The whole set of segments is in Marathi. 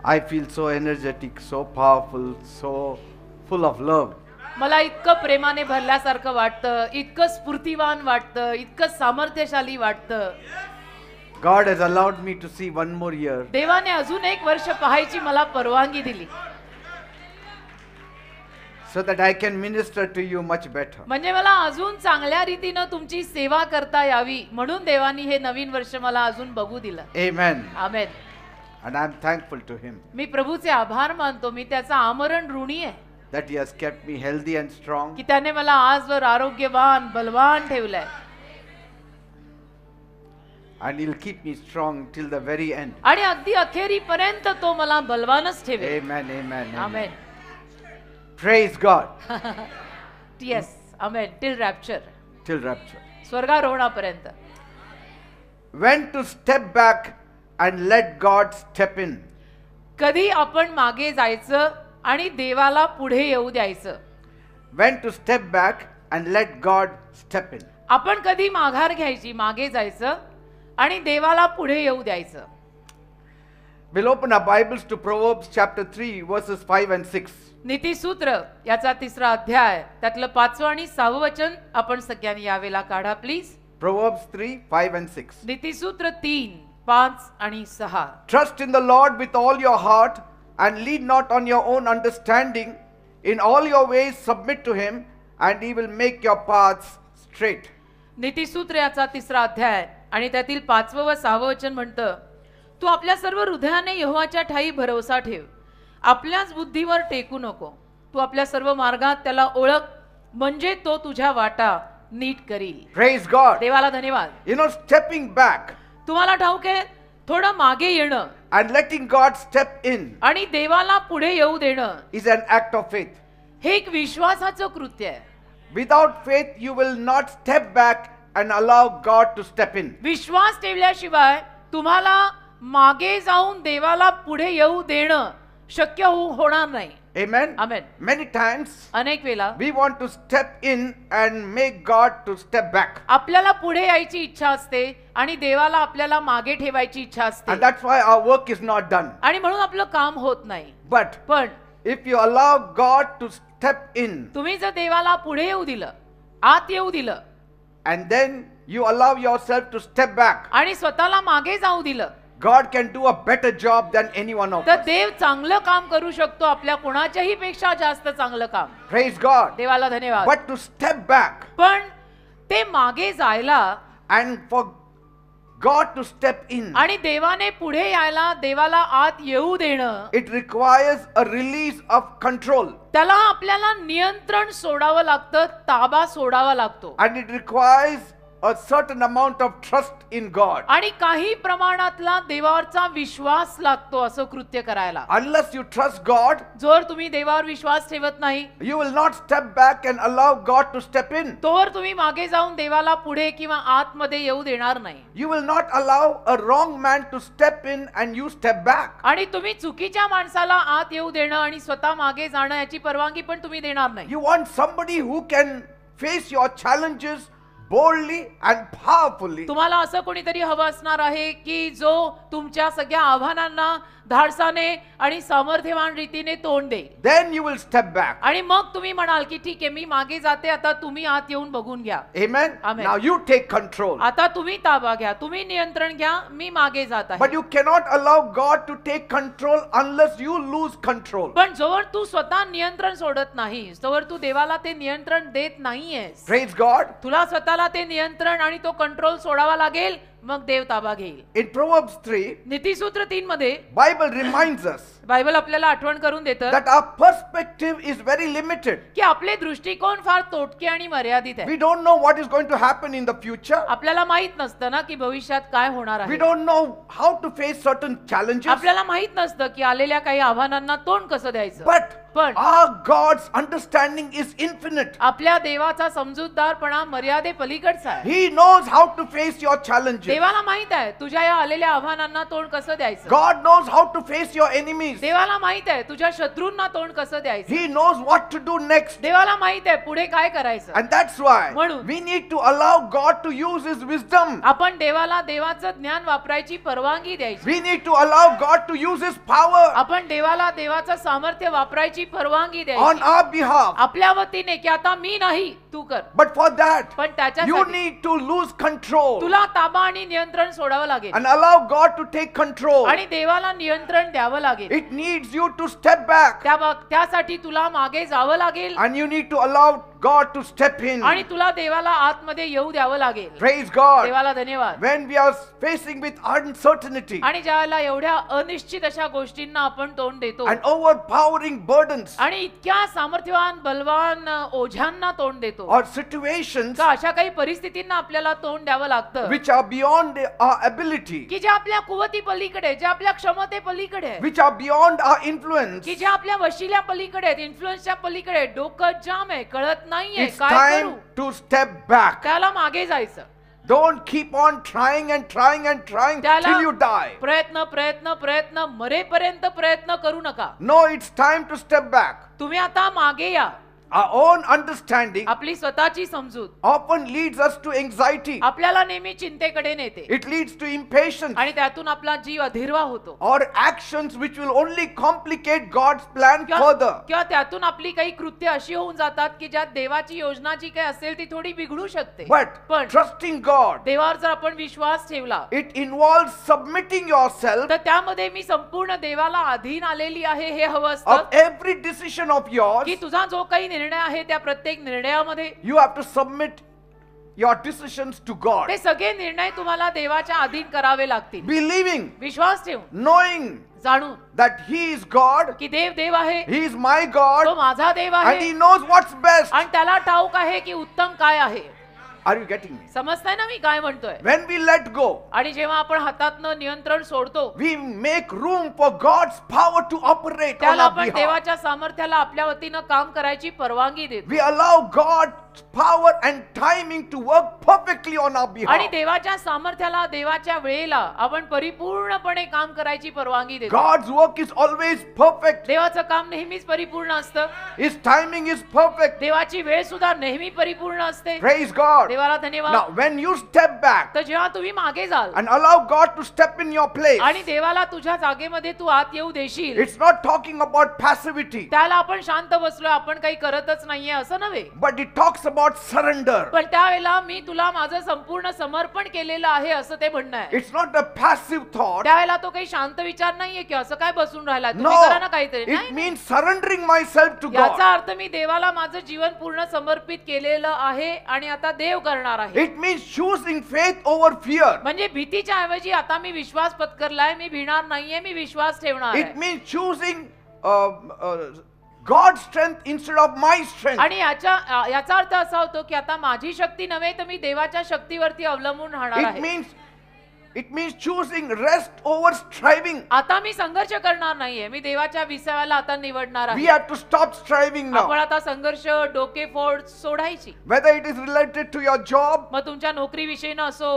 I feel so energetic, so powerful, so full of love. मला इतकं प्रेमाने भरल्यासारखं वाटतं, इतकं स्फूर्तिवान वाटतं, इतकं सामर्थ्यशाली वाटतं. God has allowed me to see one more year. देवाने अजून एक वर्ष पाहायची मला परवानगी दिली, So that I can minister to you much better. म्हणजे मला अजून चांगल्या रीतीनं तुमची सेवा करता यावी, म्हणून देवानी हे नवीन वर्ष मला अजून बघू दिलं. Amen. Amen. And I'm thankful to Him मी प्रभूचे आभार मानतो, मी त्याचा आमरण ऋणी आहे that He has kept me healthy and strong. की त्याने मला आजवर आरोग्यवान बलवान ठेवलंय And He'll keep me strong till the very end. आणि अगदी अखेरीपर्यंत तो मला बलवानच ठेवेल. Amen, amen, amen. amen. Praise God. Yes, amen. Till rapture, Till rapture. स्वर्गारोहणापर्यंत. When to step back and let God step in. कधी आपण मागे जायचं आणि देवाला पुढे येऊ द्यायचं. When to step back and let God step in. आपण कधी माघार घ्यायची, मागे जायचं आणि देवाला पुढे येऊ द्यायचं. We'll open our Bibles to Proverbs chapter 3 verses 5 and 6. नीतिसूत्र याचा 3रा अध्याय, त्यातलं 5वं आणि 6वं वचन आपण सगळ्यांनी यावेळेला काढा प्लीज. Proverbs 3, 5 and 6. नीतिसूत्र 3, 5 आणि 6. Trust in the Lord with all your heart and lean not on your own understanding. In all your ways submit to Him and He will make your paths straight. नीतिसूत्र याचा 3रा अध्याय आणि त्यातील 5वं व 6वं वचन म्हणतं, तू आपल्या सर्व हृदयाने यहोवाच्या ठायी भरोसा ठेव, आपल्याच बुद्धीवर टेकू नको. तू आपल्या सर्व मार्गात त्याला ओळख, म्हणजे तो तुझ्या वाटा नीट करील. Praise God. देवाला धन्यवाद. You know, stepping back तुम्हाला ठाऊक आहे, थोडं मागे येणं and letting God step in आणि देवाला पुढे येऊ देणं is an act of faith. हे एक विश्वासाचं कृत्य आहे. Without faith, you will not step back and allow God to step in. विश्वास ठेवल्याशिवाय तुम्हाला मागे जाऊन देवाला पुढे येऊ देणं शक्य होणार नाही. Amen. आमेन. Many times अनेक वेळा we want to step in and make God to step back. आपल्याला पुढे यायची इच्छा असते आणि देवाला आपल्याला मागे ठेवायची इच्छा असते, And that's why our work is not done. आणि म्हणून आपलं काम होत नाही. But पण if you allow God to step in तुम्ही जर देवाला पुढे येऊ दिलं, आत येऊ दिलं and then you allow yourself to step back, आणि स्वतःला मागे जाऊ दिलं, God can do a better job than any one of तर us. देव चांगलं काम करू शकतो, आपल्या कोणाच्याही पेक्षा जास्त चांगलं काम. Praise God. देवाला धन्यवाद. But to step back पण ते मागे जायला and for God to step in, आणि देवाने पुढे यायला, देवाला आत येऊ देणं, it requires a release of control त्याला आपल्याला नियंत्रण सोडावं लागतं, ताबा सोडावा लागतो, and it requires a certain amount of trust in God. आणि काही प्रमाणातला देवावरचा विश्वास लागतो असं कृत्य करायला. Unless you trust God, जर तुम्ही देवावर विश्वास ठेवत नाही, you will not step back and allow God to step in. तोवर तुम्ही मागे जाऊन देवाला पुढे किंवा आतमध्ये येऊ देणार नाही. You will not allow a wrong man to step in and you step back. आणि तुम्ही चुकीच्या माणसाला आत येऊ देणं आणि स्वतः मागे जाणं याची परवानगी पण तुम्ही देणार नाही. You want somebody who can face your challenges boldly and powerfully. तुम्हाला असं कोणीतरी हवं असणार आहे की जो तुमच्या सगळ्या आव्हानांना धाडसाने आणि सामर्थ्यवान रीतीने तोंड देईल. Then you will step back. आणि मग तुम्ही म्हणाल की ठीक आहे, मी मागे जाते, आता तुम्ही आत येऊन बघून घ्या. Amen. Amen. Now you take control. आता तुम्ही ताबा घ्या, तुम्ही नियंत्रण घ्या, मी मागे जात आहे. But you cannot allow God to take control unless you lose control. पण जोवर तू स्वतः नियंत्रण सोडत नाहीस, तोवर तू देवाला ते नियंत्रण देत नाहीयेस. Praise God. तुला स्वतःला ते नियंत्रण आणि तो कंट्रोल सोडावा लागेल, मग देव ताबा घेईल. In Proverbs 3, नीतिसूत्र 3 मध्ये Bible reminds us बायबल आपल्याला आठवण करून देतं that our perspective is very limited. की आपले दृष्टिकोन फार तोटके आणि मर्यादित आहे. We don't know what is going to happen in the future. आपल्याला माहित नसतं ना की भविष्यात काय होणार We आहे. don't know how to face certain challenges. आपल्याला माहित नसतं की आलेल्या काही आव्हानांना तोंड कसं द्यायचं. But पण our God's understanding is infinite. आपल्या देवाचा समजूतदारपणा मर्यादे पलीकडचा आहे. He knows how to face your challenges. देवाला माहित आहे तुझ्या या आलेल्या आव्हानांना तोंड कसं द्यायचं. God knows how to face your enemies. देवाला माहित आहे तुझ्या शत्रूंना तोंड कसं द्यायचं. He knows what to do next. देवाला माहित आहे पुढे काय करायचं. And that's why म्हणून we need to allow God to use His wisdom. आपण देवाला देवाचं ज्ञान वापरायची परवानगी द्यायची. We need to allow God to use His power आपण देवाला देवाचं सामर्थ्य वापरायची परवानगी on द्यायची our behalf. आपल्या वतीने की आता मी नाही तू कर. But for that, पण you त्याच्यासाठी need to lose control तुला ताबा आणि नियंत्रण सोडावं लागेल and allow God to take control. आणि देवाला नियंत्रण द्यावं लागेल. It needs you to step back त्यासाठी तुला मागे जावं लागेल and you need to allow God to step in. आणि तुला देवाला आतमध्ये येऊ द्यावं लागेल. Praise God. देवाला धन्यवाद. When we are facing with uncertainty आणि ज्यावेळेला एवढ्या अनिश्चित अशा गोष्टींना आपण तोंड देतो and overpowering burdens आणि इतक्या सामर्थ्यवान बलवान ओझ्यांना तोंड देतो or situations का अशा काही परिस्थितींना आपल्याला तोंड द्यावं लागतं which are beyond our ability, की ज्या आपल्या कुवती पलीकडे ज्या आपल्या क्षमते पलीकडे आहे, which are beyond our influence, की ज्या आपल्या वशिल्या पलीकडे आहेत, इन्फ्लुएन्सच्या पलीकडे डोकं जाम आहे, कळत नाहीये it's काय करू. time to step back. त्याला मागे जायचं. Don't keep on trying and trying and trying त्याला till you die. प्रयत्न प्रयत्न प्रयत्न मरेपर्यंत प्रयत्न करू नका. No, it's time to step back. तुम्ही आता मागे या. Our own understanding आपली स्वतःची समजूत often leads us to anxiety. आपल्याला नेहमी चिंतेकडे नेते It leads to impatience आणि त्यातून आपला जीव अधीरवा होतो. or actions which will only complicate God's plan किंवा further. किंवा त्यातून आपली काही कृत्य अशी होऊन जातात की ज्यात देवाची योजना जी काही असेल ती थोडी बिघडू शकते. But पण trusting God, देवावर जर आपण विश्वास ठेवला it involves submitting yourself तर त्यामध्ये मी संपूर्ण देवाला अधीन आलेली आहे हे हवं of असतं every decision of yours. की तुझा जो काही निर्णय आहे त्या प्रत्येक निर्णयामध्ये You have to submit your decisions to God. ते सगळे निर्णय तुम्हाला देवाच्या अधीन करावे लागतील. Believing, विश्वास ठेवून knowing जाणून that He is God, की देव आहे, He is my तो God, माझा देव and आहे He knows what's best. आणि त्याला ठाऊक आहे की उत्तम काय आहे. Are you getting me? समजताय ना मी काय म्हणतोय. When we let go, आणि जेव्हा आपण हातातनं नियंत्रण सोडतो we make room for God's power to operate on त्याला our आपण behalf. देवाच्या सामर्थ्याला आपल्या वतीनं काम करायची परवानगी देतो We allow God's power and timing to work perfectly on our आणि behalf. देवाच्या सामर्थ्याला देवाच्या वेळेला आपण परिपूर्णपणे काम करायची परवानगी देतो. God's work is always perfect. देवाचं काम नेहमीच परिपूर्ण असतं. His timing is perfect. देवाची वेळ सुद्धा नेहमी परिपूर्ण असते. Praise God. देवाला धन्यवाद. Now, when you step back तर जेव्हा तुम्ही मागे जाल and allow God to step in your place, आणि देवाला तुझ्या जागेमध्ये तू आत येऊ देशील, it's not talking about passivity, त्याला आपण शांत बसलोय आपण काही करतच नाहीये असं नव्हे. but it talks about surrender. पण त्यावेळेला मी तुला माझं संपूर्ण समर्पण केलेलं आहे असं ते म्हणणं आहे. It's not a passive thought. त्यावेळेला तो काही शांत विचार नाहीये की असं काय बसून राहिला तुम्ही No, करा ना काहीतरी. it नाही, means surrendering myself to God. याचा अर्थ मी देवाला माझं जीवन पूर्ण समर्पित केलेलं आहे आणि आता देव करणार आहे. It means choosing faith over fear. म्हणजे भीतीच्या ऐवजी आता मी विश्वास पत्करलाय, मी भिणार नाहीये, मी विश्वास ठेवणार It आहे. means choosing God's strength instead of my strength. आणि याचा अर्थ असा होतो की आता माझी शक्ती नव्हे तर मी देवाच्या शक्तीवरती अवलंबून राहणार आहे. It means choosing rest over striving. आता मी संघर्ष करणार नाहीये, मी देवाच्या विसाव्याला आता निवडणार We आहे. have to stop striving now. आपण आता संघर्ष डोकेफोड सोडायची. Whether it is related to your job, मग तुमच्या नोकरीविषयीनं असो,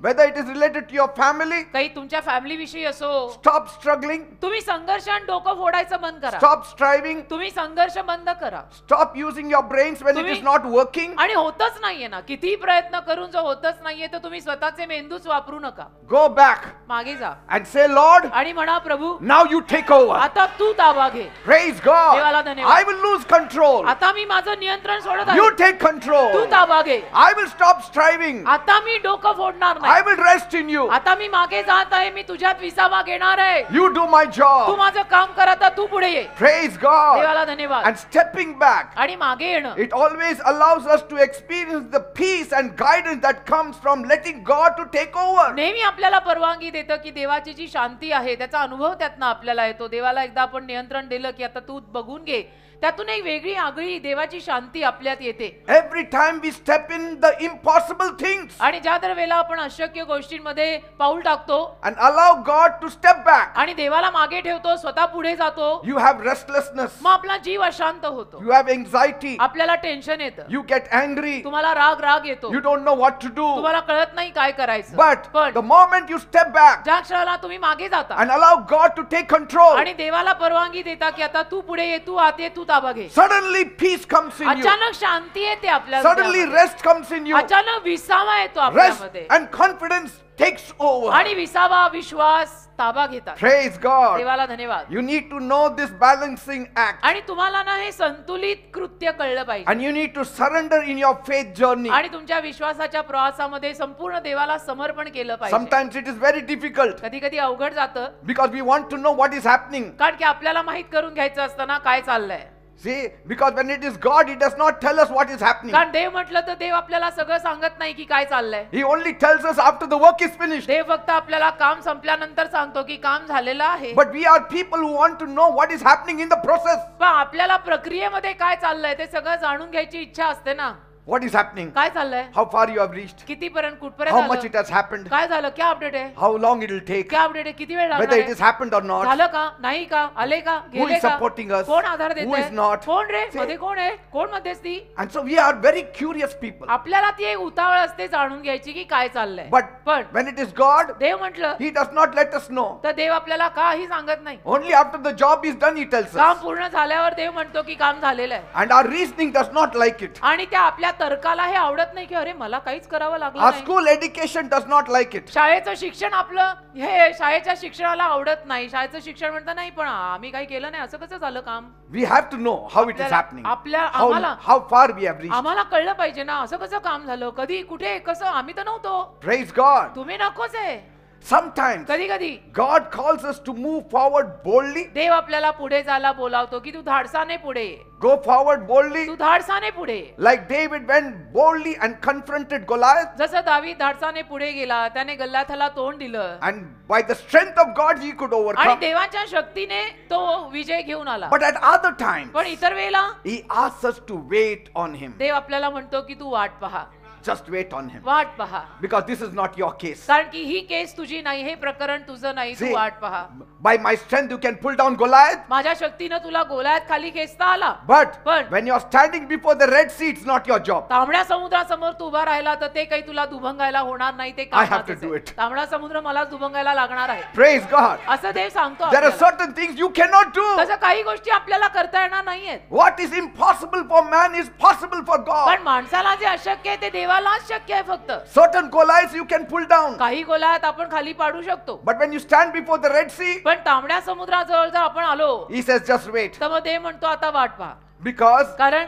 whether it is related to your family, काही तुमच्या फॅमिली विषयी असो, stop struggling, तुम्ही संघर्ष आणि डोकं फोडायचं बंद करा. stop striving, तुम्ही संघर्ष बंद करा. stop using your brains when it is not working. आणि होतच नाहीये ना, कितीही प्रयत्न करून जो होतच नाहीये तर तुम्ही स्वतःचे मेंदूच वापरू नका. Go back मागे जा and say, Lord, आणि म्हणा प्रभू now you take over. आता तू ताबा घे. Praise देवाला God. धन्यवाद. I will lose control. आता मी माझं नियंत्रण सोडत You आहे, take control. तू ताबा घे. I will stop striving. आता मी डोकं फोडणार I नाही, will rest in you. आता मी मागे जात आहे, मी तुझ्यात विसावा घेणार आहे. You do my Tu job. माझं काम कर, आता तू पुढे ये. Praise God. देवाला धन्यवाद. And stepping back, आणि मागे येणं it always allows us to experience the peace and guidance that comes from letting God to take over. नेहमी आपल्याला परवानगी देतं की देवाची जी शांती आहे त्याचा अनुभव त्यातनं आपल्याला येतो. देवाला एकदा आपण नियंत्रण दिलं की आता तू बघून घे, त्यातून एक वेगळी आगळी देवाची शांती आपल्यात येते. Every time we step in the impossible things, आणि ज्या दर वेळेला आपण अशक्य गोष्टींमध्ये पाऊल टाकतो and allow God to step back, आणि देवाला मागे ठेवतो, स्वतः पुढे जातो, you have restlessness, मग आपला जीव अशांत होतो, you have anxiety, आपल्याला टेन्शन येतं, you get angry, तुम्हाला राग येतो, you don't know what to do. तुम्हाला कळत नाही काय करायचं. But पण the moment you step back ज्या क्षणाला तुम्ही मागे जाता and allow God to take control, आणि देवाला परवानगी देता की आता तू पुढे ये, तू आत ये, तू ताबा घे, suddenly peace comes in you. अचानक शांती येते आपल्या Suddenly हृदयामध्ये. rest comes in you. अचानक विसावा येतो Rest आपल्यामध्ये and confidence takes over. आणि विसावा, विश्वास ताबा घेतात. Praise God. देवाला धन्यवाद. You need to know this balancing act. आणि तुम्हाला ना हे संतुलित कृत्य कळलं पाहिजे And you need to surrender in your faith journey. आणि तुमच्या विश्वासाच्या प्रवासामध्ये संपूर्ण देवाला समर्पण केलं पाहिजे. Sometimes it is very difficult कधी कधी अवघड जातं because we want to know what is happening. कारण की आपल्याला माहित करून घ्यायचं असतं ना काय चाललंय. See, because when it is God, He does not tell us what is happening. कारण देव म्हटलं तर देव आपल्याला सगळं सांगत नाही की काय चाललंय. He only tells us after the work is finished. देव फक्त आपल्याला काम संपल्यानंतर सांगतो की काम झालेलं आहे. But we are people who want to know what is happening in the process. पण आपल्याला प्रक्रियेमध्ये काय चाललंय ते सगळं जाणून घ्यायची इच्छा असते ना. What is happening? काय चाललंय, How far you have reached? कितीपर्यंत How कुठपर्यंत much it झालं, has happened? काय झालं, क्या अपडेट आहे, How long it will take? क्या अपडेट आहे, किती वेळ Whether लागणार it has आहे, happened or not? झालं का, नाही का, आले का, Who गेले is का, supporting us? कोण आधार Who देत is not? कोण रे, See? मध्ये कोण आहे, कोण मध्यस्थी. And so we are very curious people. आपल्याला ती एक उतावळ असते जाणून घ्यायची की काय चाललंय. But पण when it is God, देव म्हटलं He does not let us know. तर देव आपल्याला काही सांगत नाही. Only after the job is done, He tells काम us. पूर्ण झाल्यावर देव म्हणतो की काम झालेलं आहे. And our reasoning does not like it. आणि त्या आपल्या तर्काला हे आवडत नाही की अरे मला काहीच करावं लागलं Our नाही. school education does not like it. शाळेचं शिक्षण आपलं हे शाळेच्या शिक्षणाला आवडत नाही. शाळेचं शिक्षण म्हणतं नाही पण आम्ही काही केलं नाही, असं कसं झालं काम. We have to know how it is आपल्याला- happening. आम्हाला How far we have reached. आम्हाला कळलं पाहिजे ना, असं कसं काम झालं, कधी कुठे कसं, आम्ही तर नव्हतो, Praise God. तुम्ही नकोच आहे. Sometimes कधी कधी God calls us to move forward boldly. देव आपल्याला पुढे जायला बोलावतो की तू धाडसाने पुढे ये, Go forward boldly. तू धाडसाने पुढे ये. Like David went boldly and confronted Goliath. जसं दावीद धाडसाने पुढे गेला, त्याने गल्लाथाला तोंड दिलं And by the strength of God, he could आणि overcome. देवाच्या शक्तीने तो विजय घेऊन आला. But at other times, पण इतर वेळेला he asks us to wait on him. देव आपल्याला म्हणतो की तू वाट पहा, Just wait on him. वाट पहा, Because this is not your case. कारण की ही केस तुझी नाही, हे प्रकरण तुझं नाही, तू See, वाट पहा. by my strength you can pull down Goliath. माझ्या शक्तीनं तुला गोलायत खाली खेचता आला. But पण when you're standing before the Red Sea, it's not your job. तांबड्या समुद्रासमोर तू उभा राहिला तर ते काही तुला दुभंगायला होणार नाही, ते I have to कामाचंच do आहे. it. तांबडा समुद्र मला दुभंगायला लागणार आहे, Praise God. असं देव सांगतो There are आपल्याला. certain things you cannot do. तसं काही गोष्टी आपल्याला करता येणार नाहीयेत. What is impossible for man is possible for God. पण माणसाला जे अशक्य आहे ते देवालाच शक्य आहे. फक्त Certain Goliaths you can pull down. काही गोलायत आपण खाली पाडू शकतो, But when you stand before the Red Sea, पण तांबड्या समुद्राजवळ जर आपण आलो he says just wait. तर मग देव म्हणतो आता वाट पहा, Because कारण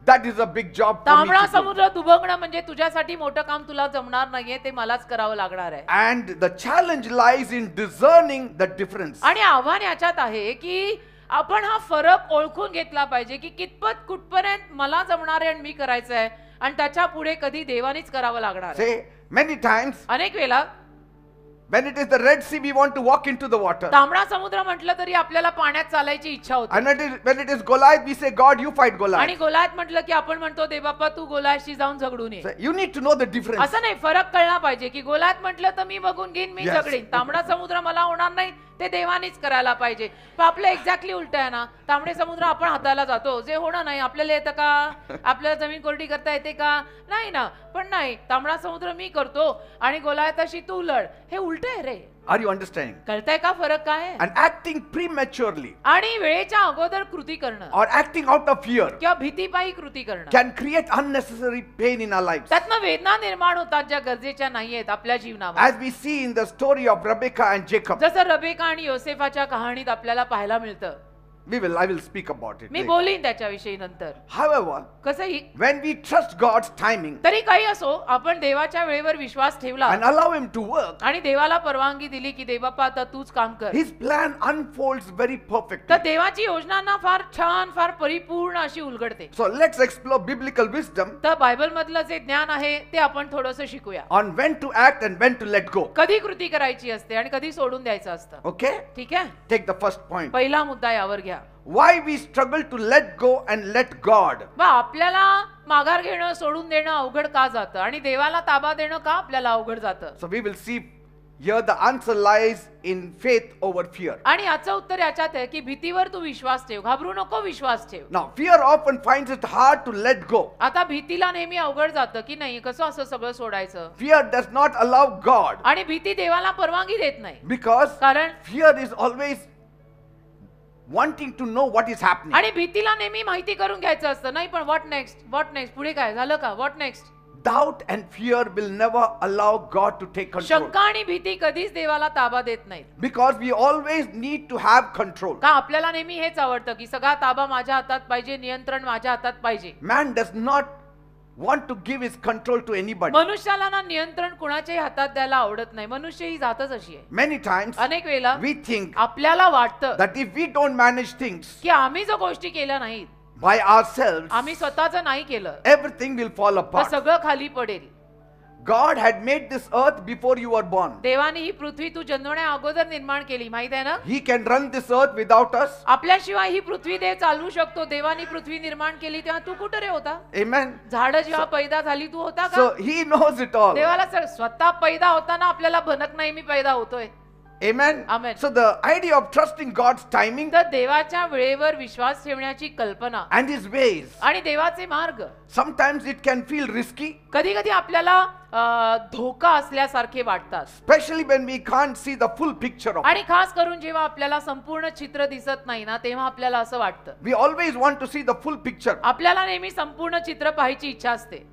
that is a big job for me तांबडा to do. समुद्र दुभंगणं म्हणजे तुझ्यासाठी मोठं काम तुला जमणार नाहीये, ते मलाच करावं लागणार आहे. And the challenge lies in discerning the difference. आणि आव्हान याच्यात आहे की आपण हा फरक ओळखून घेतला पाहिजे की कितपत कुठपर्यंत मला जमणार आहे आणि मी करायचं आहे आणि त्याच्या पुढे कधी देवानीच करावं लागणार आहे. Say, many times अनेक वेळा when it is the Red Sea, we want to walk into the water. तांबडा समुद्र म्हटलं तरी आपल्याला पाण्यात चालायची इच्छा होती. And when it is Goliath, we say, God, you fight आणि Goliath. गोलायत म्हटलं की आपण म्हणतो देवबाप्पा तू गोलायतशी जाऊन झगडून ये. So you need to know the difference. असं नाही, फरक कळला पाहिजे की गोलायत म्हटलं तर मी बघून घेईन, मी Yes. झगडीन. तांबडा समुद्र मला होणार नाही, ते देवानीच करायला पाहिजे. पण आपलं एक्झॅक्टली उलट आहे ना, तांबडे समुद्र आपण हाताला जातो, जे होणं नाही आपल्याला येतं का, आपल्याला जमीन कोरडी करता येते का, नाही ना. पण नाही, तांबडा समुद्र मी करतो आणि गोलायताशी तू लढ, हे उलट आहे रे. Are you understanding? कळतंय का फरक काय आहे? And acting prematurely आणि वेळेच्या अगोदर कृती करणं or acting out of fear किंवा भीतीपायी कृती करणं can create unnecessary pain in our lives. त्यातनं वेदना निर्माण होतात ज्या गरजेच्या नाहीयेत आपल्या जीवनावर. As we see in the story of Rebekah and Jacob. जसं रबेका आणि योसेफाच्या कहाणीत आपल्याला पाहायला मिळतं. I will speak about it me later. बोलीन त्याच्याविषयी नंतर. However, कसंही when we trust God's timing तरी काही असो, आपण देवाच्या वेळेवर विश्वास ठेवला and allow Him to work, आणि देवाला परवानगी दिली की देवबाप्पा आता तूच काम कर, His plan unfolds very perfectly. तर देवाची योजना ना फार छान, फार परिपूर्ण अशी उलगडते. So let's explore biblical wisdom तर बायबल मधलं जे ज्ञान आहे ते आपण थोडंसं शिकूया. on when to act and when to let go. कधी कृती करायची असते आणि कधी सोडून द्यायचं असतं. Okay? ठीक आहे, Take the first point. पहिला मुद्दा यावर घ्या. Why we struggle to let go and let God. बा आपल्याला माघार घेणं सोडून देणं अवघड का जातं आणि देवाला ताबा देणं का आपल्याला अवघड जातं? So we will see here the answer lies in faith over fear. आणि याचं उत्तर याच्यात आहे की भीतीवर तू विश्वास ठेव, घाबरू नको, विश्वास ठेव. Now fear often finds it hard to let go. आता भीतीला नेहमी अवघड जातं की नाही कसं असं सगळं सोडायचं. Fear does not allow God, आणि भीती देवाला परवानगी देत नाही because कारण fear is always wanting to know what is happening. आणि भीतीला नेहमी माहिती करून घ्यायचं असतं. नाही पण व्हॉट नेक्स्ट पुढे काय झालं का, what next. Doubt and fear will never allow God to take control, शंका आणि भीती कधीच देवाला ताबा देत नाहीत. because we always need to have control. का आपल्याला नेहमी हेच आवडतं की सगळा ताबा माझ्या हातात पाहिजे, नियंत्रण माझ्या हातात पाहिजे. Man does not want to give his control to anybody. मनुष्याला ना नियंत्रण कुणाच्याही हातात द्यायला आवडत नाही. मनुष्य ही जातच अशी आहे. Many times अनेक वेळेला we think आपल्याला वाटतं that if we don't manage things की आम्ही जो गोष्टी केल्या नाहीत, by ourselves, आम्ही स्वतःच नाही केलं everything will fall तर apart. सगळं खाली पडेल. God had made this earth before you were born. देवाने ही पृथ्वी तू जन्मण्या अगोदर निर्माण केली, माहित आहे ना. He can run this earth without us. आपल्याशिवाय ही पृथ्वी देव चालवू शकतो. देवाने पृथ्वी निर्माण केली तेव्हा तू कुठे रे होता? Amen. झाड जेव्हा पैदा झाली तू होता का? So he knows it all. देवाला स्वतः पैदा होताना आपल्याला भनक नाही मी पैदा होतोय. Amen. Amen. So the idea of trusting God's timing तर देवाच्या वेळेवर विश्वास ठेवण्याची कल्पना and his ways, आणि देवाचे मार्ग sometimes it can feel risky, कधी कधी आपल्याला धोका असल्यासारखे वाटतात. especially when we can't see the full picture of it. आणि खास करून जेव्हा आपल्याला संपूर्ण चित्र दिसत नाही ना तेव्हा आपल्याला असं वाटतं. We always want to see the full picture. आपल्याला नेहमी संपूर्ण चित्र पाहायची इच्छा असते.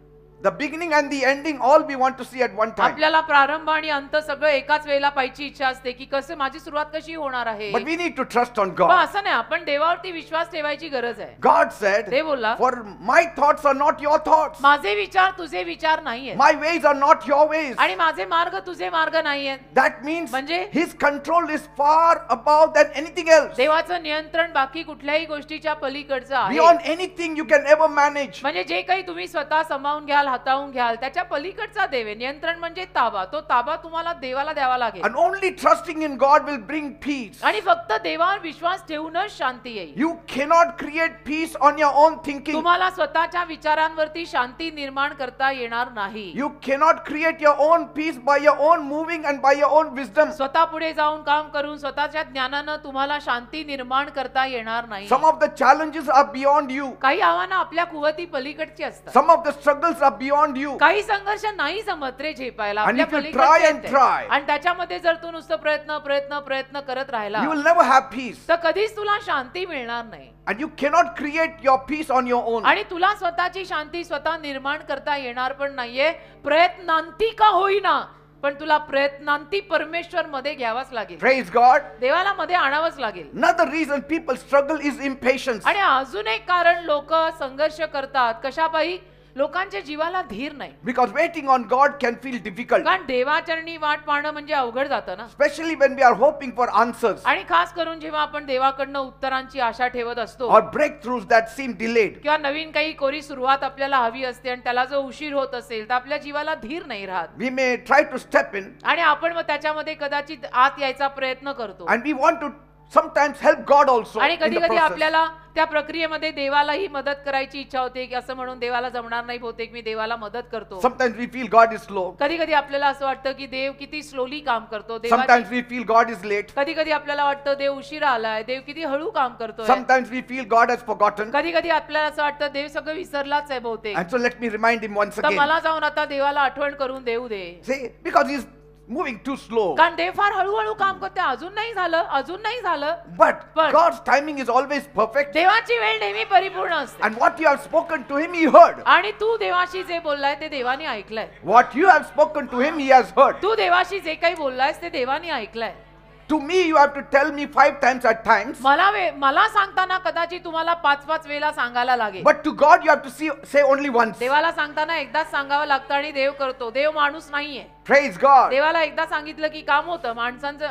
The beginning and the ending, all we want to see at one time. आपल्याला प्रारंभ आणि अंत सगळं एकाच वेळेला पाहायची इच्छा असते की कसं माझी सुरुवात कशी होणार आहे. But we need to trust on पण God. असं नाही, आपण देवावरती विश्वास ठेवायची गरज आहे. God said, देव बोलला, for my thoughts are not your thoughts. माझे विचार तुझे विचार नाहीये My ways are not your ways. आणि माझे मार्ग तुझे मार्ग नाहीयेत. That means म्हणजे his control is far above than anything else. देवाचं नियंत्रण बाकी कुठल्याही गोष्टीच्या पलीकडचं आहे. Beyond anything you can ever manage. म्हणजे जे काही तुम्ही स्वतः सांभाळून घ्याल, हाताळून घ्याल, त्याच्या पलीकडचा देव आहे. नियंत्रण म्हणजे ताबा. तो ताबा तुम्हाला देवाला द्यावा लागेल. And only trusting in God will bring peace. आणि फक्त देवावर विश्वास ठेवूनच शांती येईल. You cannot create peace on your own thinking. तुम्हाला स्वतःच्या विचारांवरती शांती निर्माण करता येणार नाही. You cannot create your own peace by your own moving and by your own wisdom. स्वतः पुढे जाऊन काम करून स्वतःच्या ज्ञानानं तुम्हाला शांती निर्माण करता येणार नाही. Some of the challenges are beyond you. काही आव्हानं आपल्या कुवती पलीकडची असतात. Some of the struggles are beyond you. काही संघर्ष नाही जमत रे झेपायला, And आपल्या if you पलीकडचे try and आहेत ते. try, आणि त्याच्यामध्ये जर तू नुसतं प्रयत्न करत राहिला You will never have peace. तर कधीच तुला शांती मिळणार नाही. And you cannot create your peace on your own. आणि तुला स्वतःची शांती स्वतः निर्माण करता येणार पण नाहीये. प्रयत्नांती का होईना पण तुला प्रयत्नांती परमेश्वर मध्ये घ्यावाच लागेल. Praise God. देवाला मध्ये आणावंच लागेल. Another reason people struggle is impatience. आणि अजून एक कारण लोक संघर्ष करतात कशापायी? लोकांच्या जीवाला धीर नाही. Because waiting on God can feel difficult. कारण देवाचरणी वाट पाहणं म्हणजे अवघड जातं ना. Especially when we are hoping for answers आणि खास करून जेव्हा आपण देवाकडनं उत्तरांची आशा ठेवत असतो or breakthroughs that seem delayed. किंवा नवीन काही कोरी सुरुवात आपल्याला हवी असते आणि त्याला जो उशीर होत असेल तर आपल्या जीवाला धीर नाही राहत. We may try to step in आणि आपण मग त्याच्यामध्ये कदाचित आत यायचा प्रयत्न करतो. and we want to sometimes help God also आणि in कधी the कधी process. आपल्याला त्या प्रक्रियेमध्ये देवालाही मदत करायची इच्छा होते की असं म्हणून देवाला जमणार नाही बहुतेक मी देवाला मदत करतो. Sometimes we feel God is slow. कधी कधी आपल्याला असं वाटतं की देव किती स्लोली काम करतो. Sometimes we feel God is late. कधी कधी आपल्याला वाटतं देव उशिरा आलाय, देव किती हळू काम करतोय. Sometimes we feel God has forgotten. कधी कधी आपल्याला असं वाटतं देव सगळं विसरलाच आहे बहुतेक. And so let me remind him once तर again. मला जाऊन आता देवाला आठवण करून देऊ दे. See, because he's moving too slow. कारण देव फार हळूहळू काम करते. अजून नाही झालं. But But- God's timing is always perfect. देवाची वेळ नेहमी परिपूर्ण असते. And what you have spoken to him, he heard. आणि तू देवाशी जे बोललाय ते देवाने ऐकलंय. What you have spoken to him, he has heard. तू देवाशी जे काही बोललायस ते देवाने ऐकलंय. To me, you have to tell me 5 times at times. मला सांगताना कदाचित तुम्हाला 5 वेळा सांगायला लागेल. But to God, you have to say only once. देवाला सांगताना एकदाच सांगावं लागतं आणि देव करतो. देव माणूस नाहीये. Praise God. देवाला एकदा सांगितलं की काम होतं, माणसांचं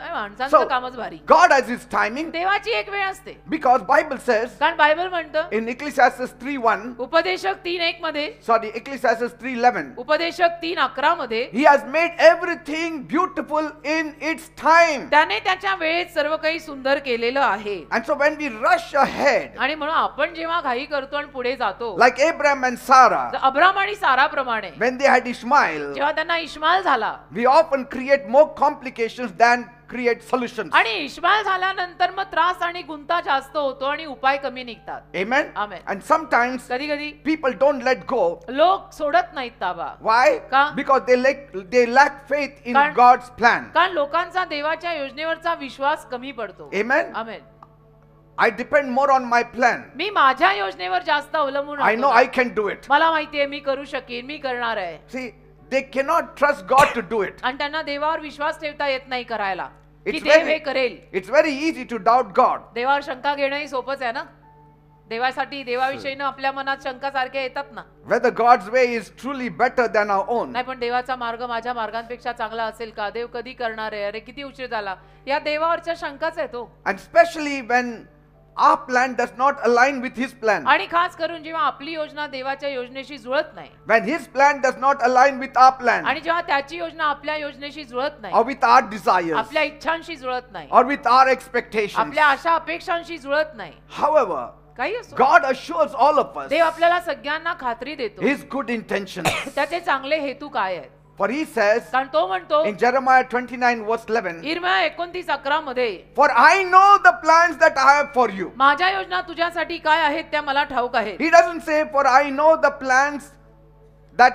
So कामच भारी. God has his timing, देवाची एक वेळ असते, because Bible says कारण बायबल म्हणतं in Ecclesiastes 3:1, उपदेशक 3:1 मध्ये, Ecclesiastes 3:11, उपदेशक 3:11 मध्ये, he has made everything beautiful in its time. त्याने त्याच्या वेळेत सर्व काही सुंदर केलेलं आहे. And so when we rush ahead, आणि म्हणून आपण जेव्हा घाई करतो आणि पुढे जातो, like Abraham and Sarah, Abram आणि सारा प्रमाणे, when they had Ishmael, जेव्हा त्यांना इश्माईल झाला we often create more complications than create solutions. आणि इश्माईल झाल्यानंतर मग त्रास आणि गुंता जास्त होतो आणि उपाय कमी निघतात. Amen. Amen. And sometimes कधी कधी people don't let go. लोक सोडत नाहीत ताबा. Why? का? Because they lack faith in कारण- God's plan. कारण लोकांचा देवाच्या योजनेवरचा विश्वास कमी पडतो. Amen. Amen. I depend more on my plan. मी माझ्या योजनेवर जास्त अवलंबून I know राहतो. I can do it. मला माहितीये मी करू शकेन, मी करणार आहे. See, they cannot trust God to do it. आणि त्यांना देवावर विश्वास ठेवता येत नाही करायला, की It's देव हे करेल. it's very easy to doubt God. देवावर शंका घेणंही सोपंच आहे ना. देवासाठी देवाविषयीनं आपल्या मनात शंका सारख्या येतात ना. Whether God's way is truly better than our own. नाही, पण देवाचा मार्ग माझ्या मार्गांपेक्षा चांगला असेल का? देव कधी करणार आहे? अरे किती उशीर झाला? या देवावरच्या शंकाच आहे तो. And especially when our plan does not align with His plan. आणि खास करून जेव्हा आपली योजना देवाच्या योजनेशी जुळत नाही, When His plan does not align with our plan, आणि जेव्हा त्याची योजना आपल्या योजनेशी जुळत or नाही, with our desires, आपल्या इच्छांशी जुळत नाही, or with our expectations. आपल्या आशा अपेक्षांशी जुळत नाही, However, काही असो, God assures all of us देव आपल्याला सगळ्यांना खात्री देतो His good intentions. त्याचे चांगले हेतू काय आहेत. For He says कारण तो म्हणतो in Jeremiah 29 verse 11, इर्म्या 29:11 मध्ये, For I know the plans that I have for you. माझ्या योजना तुझ्यासाठी काय आहेत त्या मला ठाऊक आहेत. He doesn't say, For I know the plans that